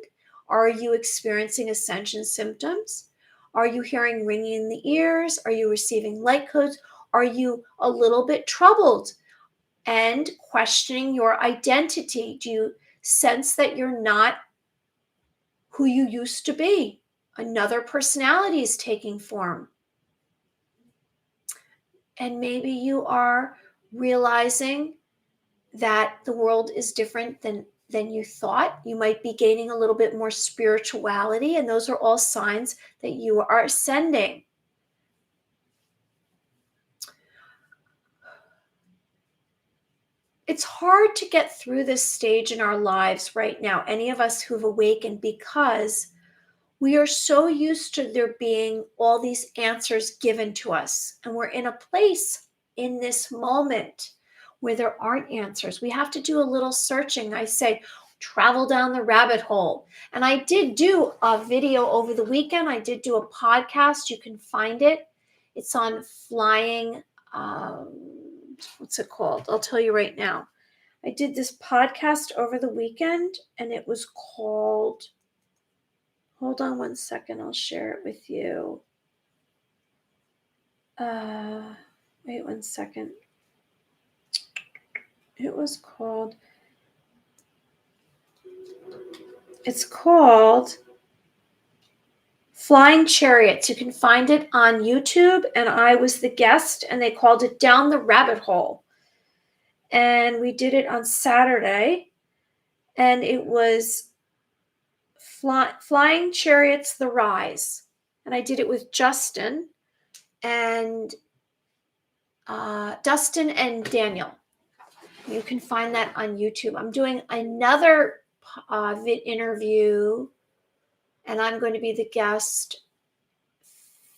Are you experiencing ascension symptoms? Are you hearing ringing in the ears? Are you receiving light codes? Are you a little bit troubled and questioning your identity? Do you sense that you're not who you used to be? Another personality is taking form. And maybe you are realizing that the world is different than you thought. You might be gaining a little bit more spirituality, and those are all signs that you are ascending. It's hard to get through this stage in our lives right now, any of us who've awakened, because we are so used to there being all these answers given to us. And we're in a place in this moment where there aren't answers. We have to do a little searching. I say, travel down the rabbit hole. And I did do a video over the weekend. I did do a podcast. You can find it. It's on flying. What's it called? I'll tell you right now. I did this podcast over the weekend, and it was called, hold on one second, I'll share it with you. Wait one second. It's called Flying Chariots. You can find it on YouTube, and I was the guest, and they called it Down the Rabbit Hole. And we did it on Saturday, and it was Flying Chariots, The Rise. And I did it with Justin and Dustin and Daniel. You can find that on YouTube. I'm doing another interview, and I'm going to be the guest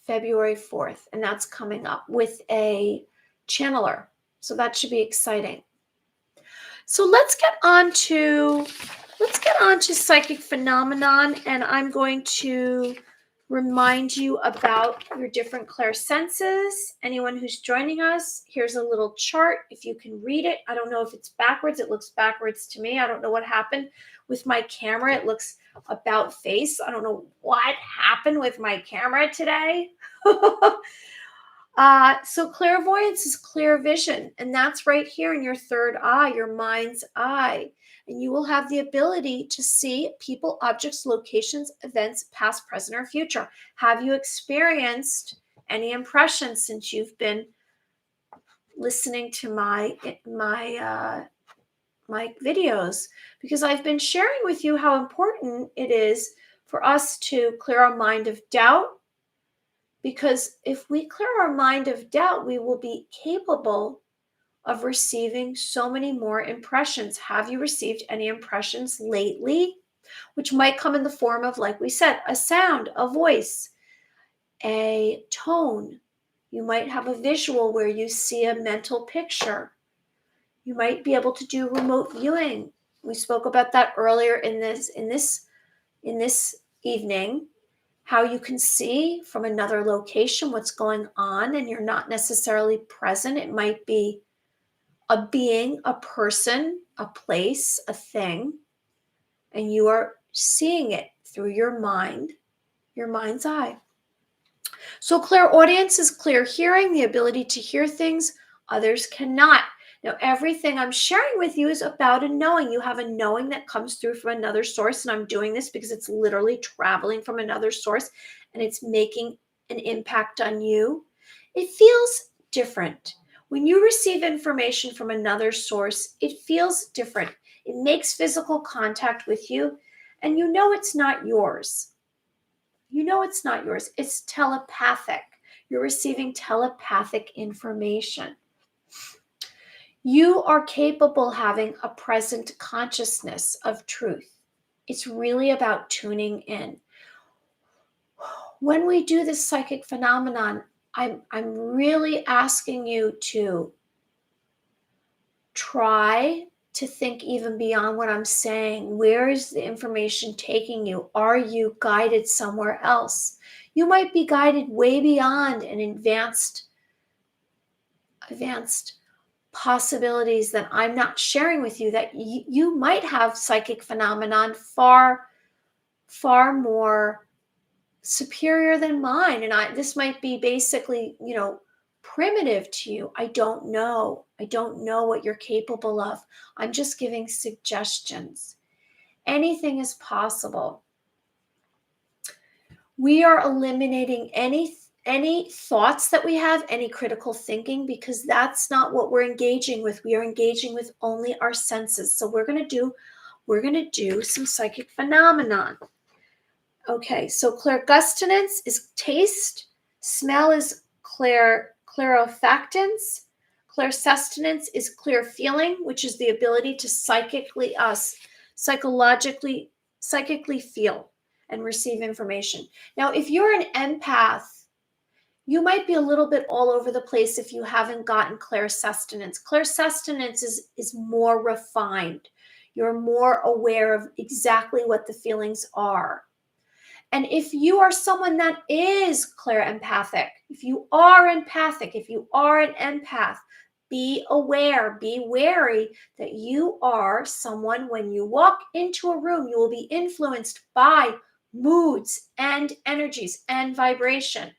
February 4th, and that's coming up with a channeler. So that should be exciting. So let's get on to psychic phenomenon, and I'm going to remind you about your different clairsenses. Anyone who's joining us, here's a little chart. If you can read it, I don't know if it's backwards. It looks backwards to me. I don't know what happened with my camera. It looks about face. I don't know what happened with my camera today. So clairvoyance is clear vision, and that's right here in your third eye, your mind's eye. And you will have the ability to see people, objects, locations, events, past, present, or future. Have you experienced any impressions since you've been listening to my videos? Because I've been sharing with you how important it is for us to clear our mind of doubt. Because if we clear our mind of doubt, we will be capable of receiving so many more impressions. Have you received any impressions lately? which might come in the form of, like we said, a sound, a voice, a tone. You might have a visual where you see a mental picture. You might be able to do remote viewing. We spoke about that earlier in this evening, how you can see from another location what's going on and you're not necessarily present. It might be a being, a person, a place, a thing, and you are seeing it through your mind's eye. So clairaudience is clear hearing, the ability to hear things others cannot. Now, everything I'm sharing with you is about a knowing. You have a knowing that comes through from another source, and I'm doing this because it's literally traveling from another source, and it's making an impact on you. It feels different. When you receive information from another source, it feels different. It makes physical contact with you, and you know it's not yours. You know it's not yours. It's telepathic. You're receiving telepathic information. You are capable of having a present consciousness of truth. It's really about tuning in. When we do this psychic phenomenon, I'm really asking you to try to think even beyond what I'm saying. Where is the information taking you? Are you guided somewhere else? You might be guided way beyond an advanced possibilities that I'm not sharing with you, that you might have psychic phenomenon far more superior than mine. And this might be basically, primitive to you. I don't know what you're capable of. I'm just giving suggestions. Anything is possible. We are eliminating any thoughts that we have, any critical thinking, because that's not what we're engaging with. We are engaging with only our senses. So we're going to do some psychic phenomenon. Okay, so clairgustance is taste, smell is clairolfactance, clairsustenance is clear feeling, which is the ability to psychologically feel and receive information. Now, if you're an empath, you might be a little bit all over the place if you haven't gotten clairsustenance. Clairsustenance is more refined. You're more aware of exactly what the feelings are. And if you are someone that is clairempathic, if you are empathic, if you are an empath, be aware, be wary that you are someone, when you walk into a room, you will be influenced by moods and energies and vibration.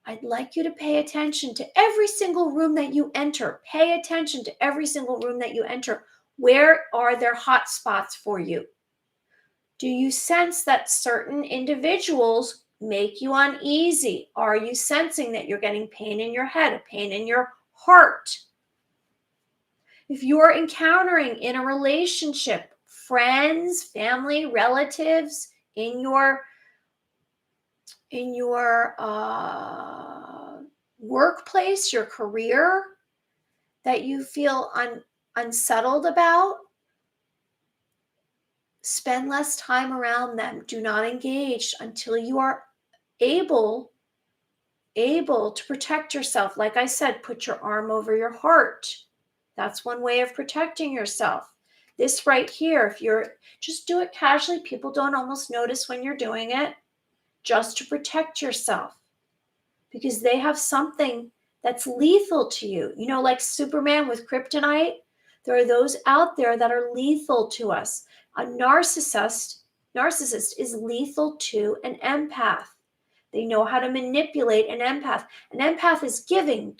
I'd like you to pay attention to every single room that you enter. Pay attention to every single room that you enter. Where are there hot spots for you? Do you sense that certain individuals make you uneasy? Are you sensing that you're getting pain in your head, a pain in your heart? If you're encountering in a relationship, friends, family, relatives, in your workplace, your career, that you feel unsettled about, spend less time around them. Do not engage until you are able to protect yourself. Like I said, put your arm over your heart. That's one way of protecting yourself. This right here, if you're just do it casually, people don't almost notice when you're doing it, just to protect yourself, because they have something that's lethal to you. Like Superman with kryptonite, there are those out there that are lethal to us. A narcissist is lethal to an empath. They know how to manipulate an empath. An empath is giving.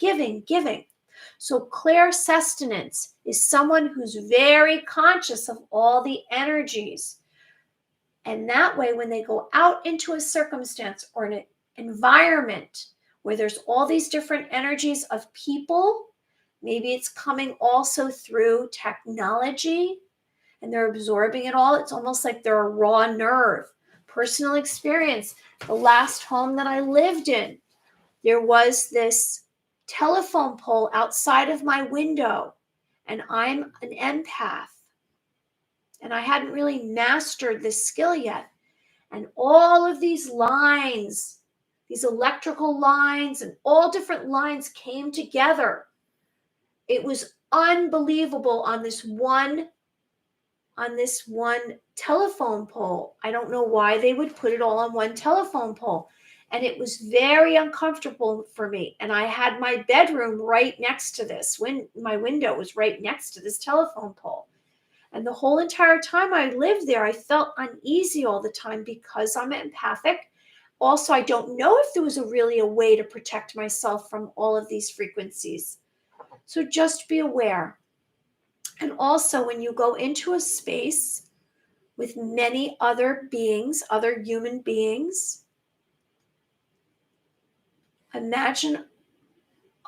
So clairsustenance is someone who's very conscious of all the energies. And that way, when they go out into a circumstance or an environment where there's all these different energies of people, maybe it's coming also through technology, and they're absorbing it all. It's almost like they're a raw nerve. Personal experience. The last home that I lived in, there was this telephone pole outside of my window, and I'm an empath. And I hadn't really mastered this skill yet. And all of these lines, these electrical lines and all different lines came together. It was unbelievable on this one telephone pole. I don't know why they would put it all on one telephone pole. And it was very uncomfortable for me. And I had my bedroom right next to this. My window was right next to this telephone pole. And the whole entire time I lived there, I felt uneasy all the time because I'm empathic. Also, I don't know if there was really a way to protect myself from all of these frequencies. So just be aware. And also, when you go into a space with many other beings, other human beings, imagine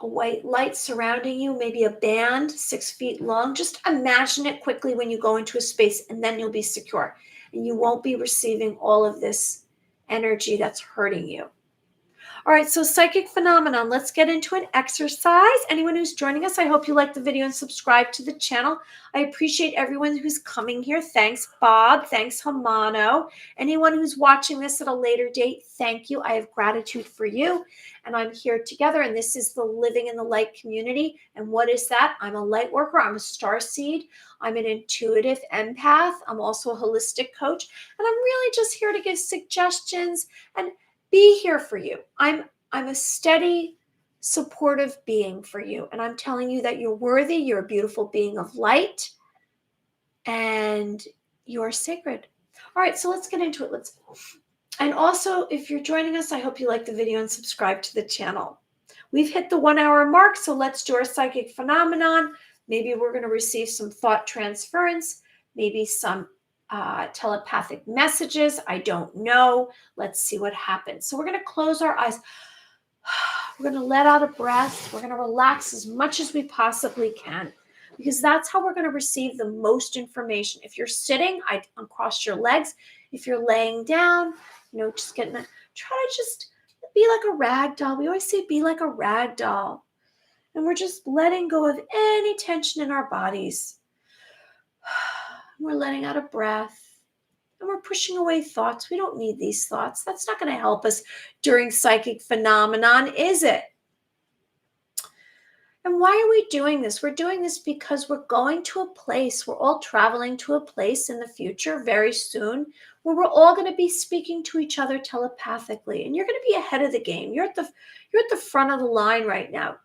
a white light surrounding you, maybe a band 6 feet long. Just imagine it quickly when you go into a space, and then you'll be secure. And you won't be receiving all of this energy that's hurting you. All right, so psychic phenomenon. Let's get into an exercise. Anyone who's joining us, I hope you like the video and subscribe to the channel. I appreciate everyone who's coming here. Thanks, Bob. Thanks, Hamano. Anyone who's watching this at a later date, thank you. I have gratitude for you. And I'm here together, and this is the Living in the Light community. And what is that? I'm a light worker. I'm a starseed. I'm an intuitive empath. I'm also a holistic coach. And I'm really just here to give suggestions and be here for you. I'm a steady, supportive being for you. And I'm telling you that you're worthy. You're a beautiful being of light. And you are sacred. All right, so let's get into it. And also, if you're joining us, I hope you like the video and subscribe to the channel. We've hit the 1 hour mark, so let's do our psychic phenomenon. Maybe we're going to receive some thought transference, maybe some telepathic messages. I don't know. Let's see what happens. So we're going to close our eyes. We're going to let out a breath. We're going to relax as much as we possibly can, because that's how we're going to receive the most information. If you're sitting, I uncross your legs. If you're laying down, just try to just be like a rag doll. We always say be like a rag doll. And we're just letting go of any tension in our bodies. We're letting out a breath, and we're pushing away thoughts. We don't need these thoughts. That's not going to help us during psychic phenomenon, is it? And why are we doing this? We're doing this because we're going to a place. We're all traveling to a place in the future very soon where we're all going to be speaking to each other telepathically. And you're going to be ahead of the game. You're at the front of the line right now.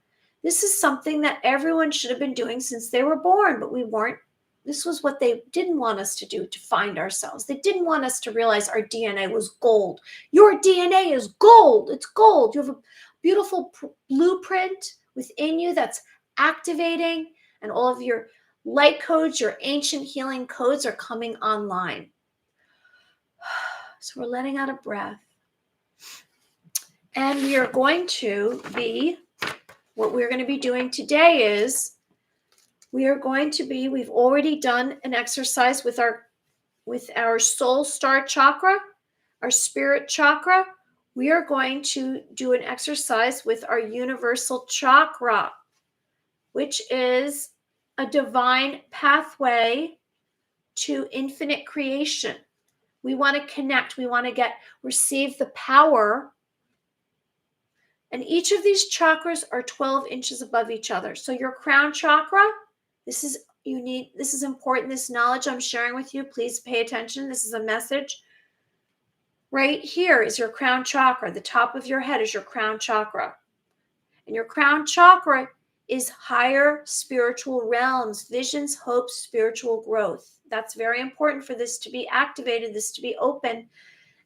This is something that everyone should have been doing since they were born, but we weren't. This was what they didn't want us to do, to find ourselves. They didn't want us to realize our DNA was gold. Your DNA is gold. It's gold. You have a beautiful blueprint within you that's activating, and all of your light codes, your ancient healing codes are coming online. So we're letting out a breath. And we are going to be, what we're going to be doing today is, we've already done an exercise with our soul star chakra, our spirit chakra. We are going to do an exercise with our universal chakra, which is a divine pathway to infinite creation. We want to connect. We want to receive the power. And each of these chakras are 12 inches above each other. So your crown chakra, this is important. This knowledge I'm sharing with you, please pay attention. This is a message. Right here is your crown chakra. The top of your head is your crown chakra. And your crown chakra is higher spiritual realms, visions, hopes, spiritual growth. That's very important for this to be activated, this to be open.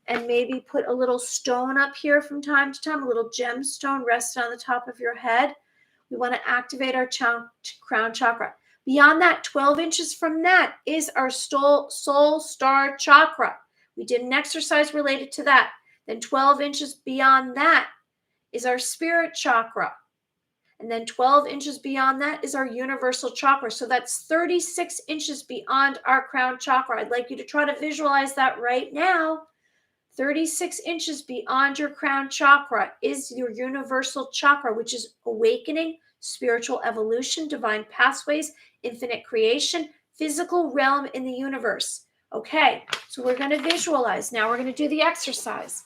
And maybe put a little stone up here from time to time, a little gemstone rest on the top of your head. We want to activate our crown chakra. Beyond that, 12 inches from that is our soul star chakra. We did an exercise related to that. Then 12 inches beyond that is our spirit chakra. And then 12 inches beyond that is our universal chakra. So that's 36 inches beyond our crown chakra. I'd like you to try to visualize that right now. 36 inches beyond your crown chakra is your universal chakra, which is awakening, spiritual evolution, divine pathways, infinite creation, physical realm in the universe. Okay, so we're going to visualize. Now we're going to do the exercise.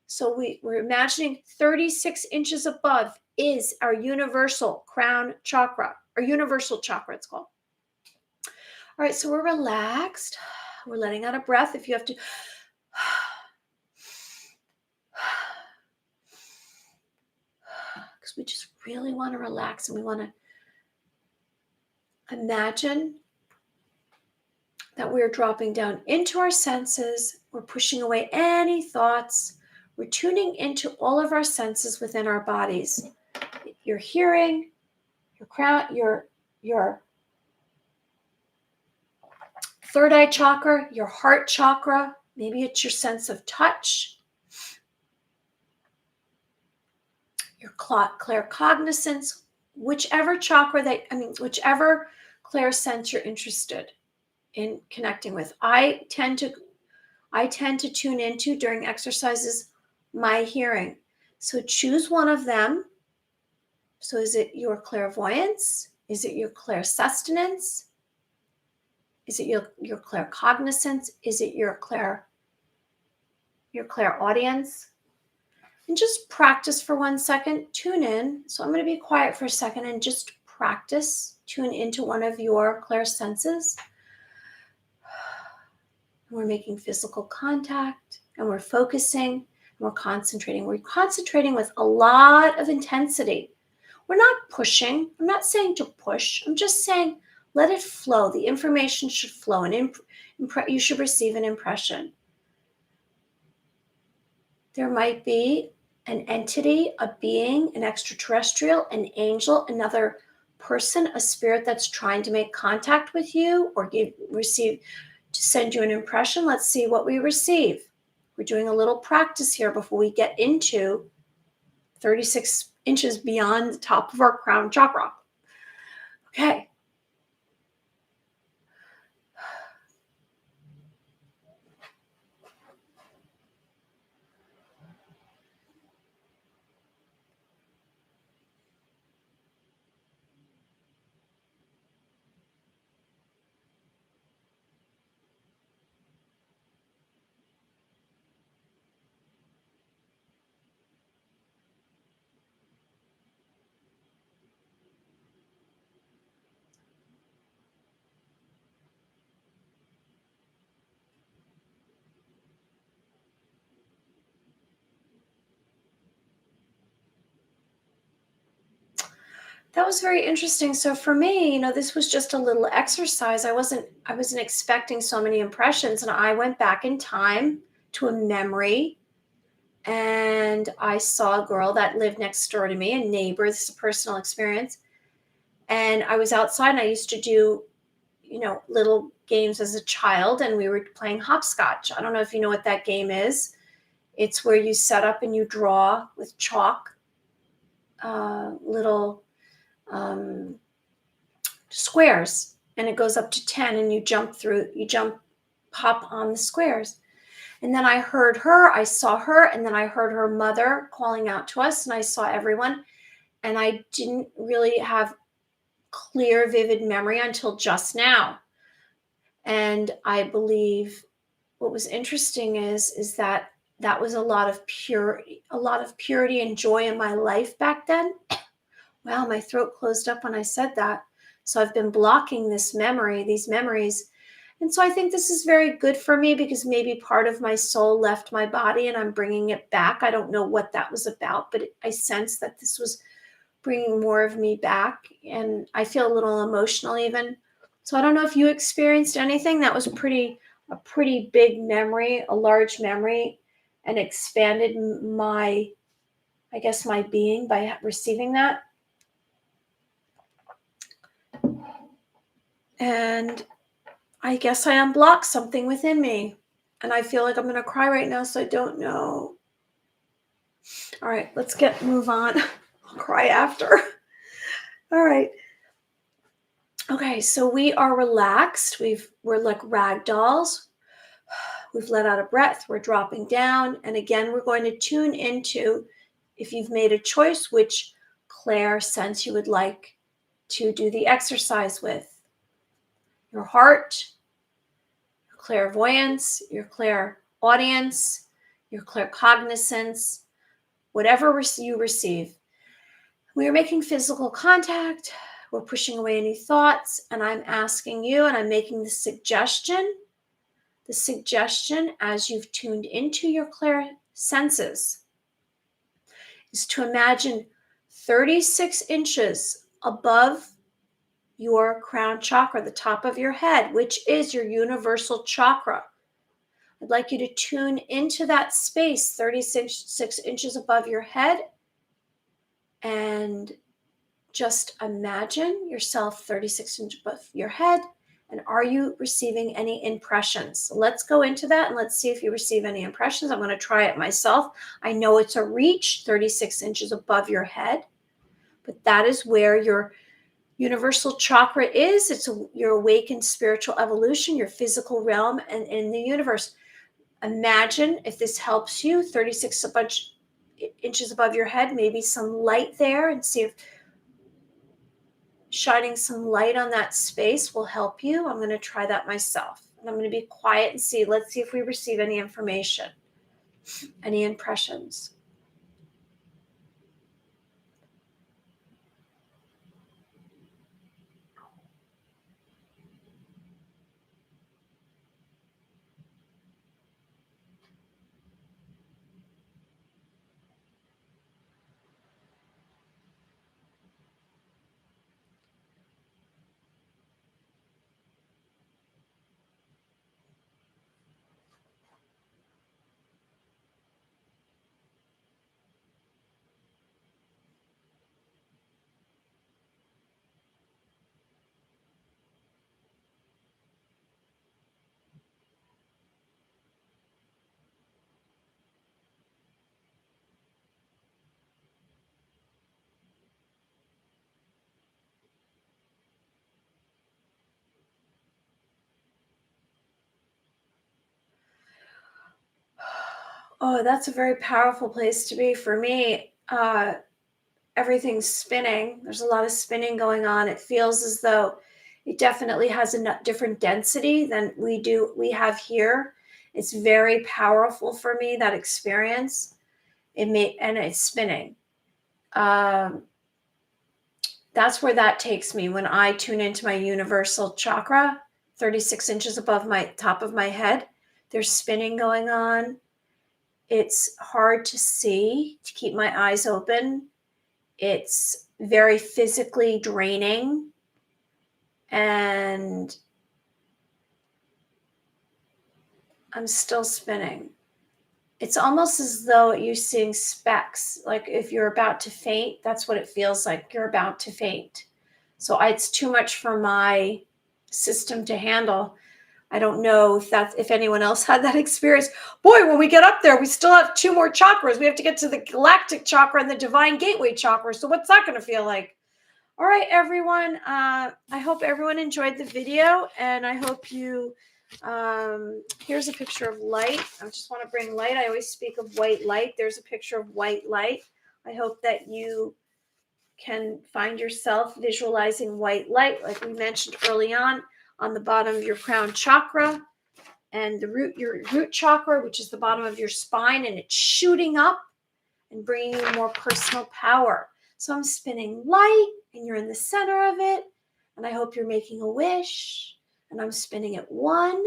So we're imagining 36 inches above is our universal crown chakra, or universal chakra, it's called. All right, so we're relaxed. We're letting out a breath. If you have to, because we just really want to relax and we want to imagine that we're dropping down into our senses. We're pushing away any thoughts. We're tuning into all of our senses within our bodies. Your hearing, your crown, your third eye chakra, your heart chakra. Maybe it's your sense of touch, your claircognizance, whichever chakra whichever clairsense you're interested in connecting with. I tend to tune into during exercises my hearing. So choose one of them. So is it your clairvoyance? Is it your clairsustenance? Is it your claircognizance? Is it your clairaudience? And just practice for 1 second. Tune in. So I'm going to be quiet for a second and just practice. Tune into one of your clairsenses. We're making physical contact and we're focusing and we're concentrating. We're concentrating with a lot of intensity. We're not pushing. I'm not saying to push. I'm just saying let it flow. The information should flow and you should receive an impression. There might be an entity, a being, an extraterrestrial, an angel, another person, a spirit that's trying to make contact with you or to send you an impression. Let's see what we receive. We're doing a little practice here before we get into 36 inches beyond the top of our crown chakra. Okay. That was very interesting. So for me, this was just a little exercise. I wasn't expecting so many impressions, and I went back in time to a memory, and I saw a girl that lived next door to me, a neighbor. This is a personal experience. And I was outside and I used to do, little games as a child, and we were playing hopscotch. I don't know if you know what that game is. It's where you set up and you draw with chalk little squares, and it goes up to 10, and you hop on the squares. And then I saw her, and then I heard her mother calling out to us, and I saw everyone, and I didn't really have clear, vivid memory until just now. And I believe what was interesting is that was a lot of purity and joy in my life back then. Wow, my throat closed up when I said that. So I've been blocking these memories. And so I think this is very good for me because maybe part of my soul left my body and I'm bringing it back. I don't know what that was about, but I sense that this was bringing more of me back. And I feel a little emotional even. So I don't know if you experienced anything that was a pretty big memory, a large memory, and expanded my being by receiving that. And I guess I unblocked something within me. And I feel like I'm going to cry right now, so I don't know. All right, let's move on. I'll cry after. All right. Okay, so we are relaxed. We're like rag dolls. We've let out a breath. We're dropping down. And again, we're going to tune into, if you've made a choice, which clair sense you would like to do the exercise with. your heart, your clairvoyance, your clairaudience, your claircognizance, whatever you receive. We are making physical contact. We're pushing away any thoughts. And I'm asking you, and I'm making the suggestion as you've tuned into your clear senses, is to imagine 36 inches above your crown chakra, the top of your head, which is your universal chakra. I'd like you to tune into that space 36 inches above your head, and just imagine yourself 36 inches above your head. And are you receiving any impressions? So let's go into that and let's see if you receive any impressions. I'm going to try it myself. I know it's a reach 36 inches above your head, but that is where your universal chakra is. It's your awakened spiritual evolution, your physical realm, and in the universe. Imagine, if this helps you, 36 inches above your head, maybe some light there, and see if shining some light on that space will help you. I'm going to try that myself. And I'm going to be quiet and see. Let's see if we receive any information, any impressions. Oh, that's a very powerful place to be for me. Everything's spinning. There's a lot of spinning going on. It feels as though it definitely has a different density than we have here. It's very powerful for me, that experience. And it's spinning. Um, that's where that takes me when I tune into my universal chakra, 36 inches above my top of my head. There's spinning going on. It's hard to see, to keep my eyes open. It's very physically draining. And I'm still spinning. It's almost as though you're seeing specks. Like if you're about to faint, that's what it feels like. You're about to faint. So it's too much for my system to handle. I don't know if anyone else had that experience. Boy, when we get up there, we still have 2 more chakras. We have to get to the galactic chakra and the divine gateway chakra. So what's that going to feel like? All right, everyone. I hope everyone enjoyed the video, and I hope you, here's a picture of light. I just want to bring light. I always speak of white light. There's a picture of white light. I hope that you can find yourself visualizing white light, like we mentioned early on the bottom of your crown chakra and your root chakra, which is the bottom of your spine, and it's shooting up and bringing you more personal power. So I'm spinning light, and you're in the center of it, and I hope you're making a wish, and I'm spinning it 1,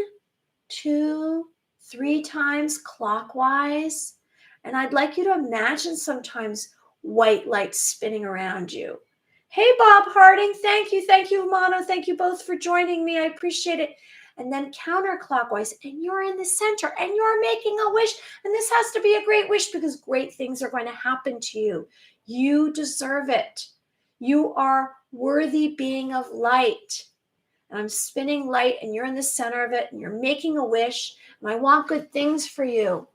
2, 3 times clockwise, and I'd like you to imagine sometimes white light spinning around you. Hey, Bob Harding, thank you, Mono, thank you both for joining me, I appreciate it. And then counterclockwise, and you're in the center, and you're making a wish, and this has to be a great wish because great things are going to happen to you. You deserve it. You are worthy being of light. And I'm spinning light, and you're in the center of it, and you're making a wish, and I want good things for you.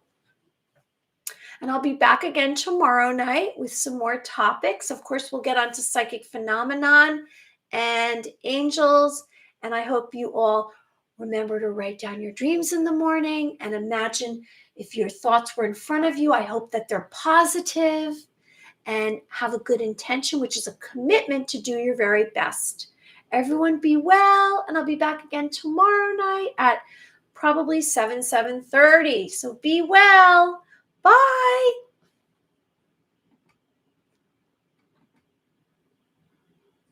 And I'll be back again tomorrow night with some more topics. Of course, we'll get onto psychic phenomenon and angels. And I hope you all remember to write down your dreams in the morning and imagine if your thoughts were in front of you. I hope that they're positive and have a good intention, which is a commitment to do your very best. Everyone be well, and I'll be back again tomorrow night at probably 7, 7:30. So be well. Bye.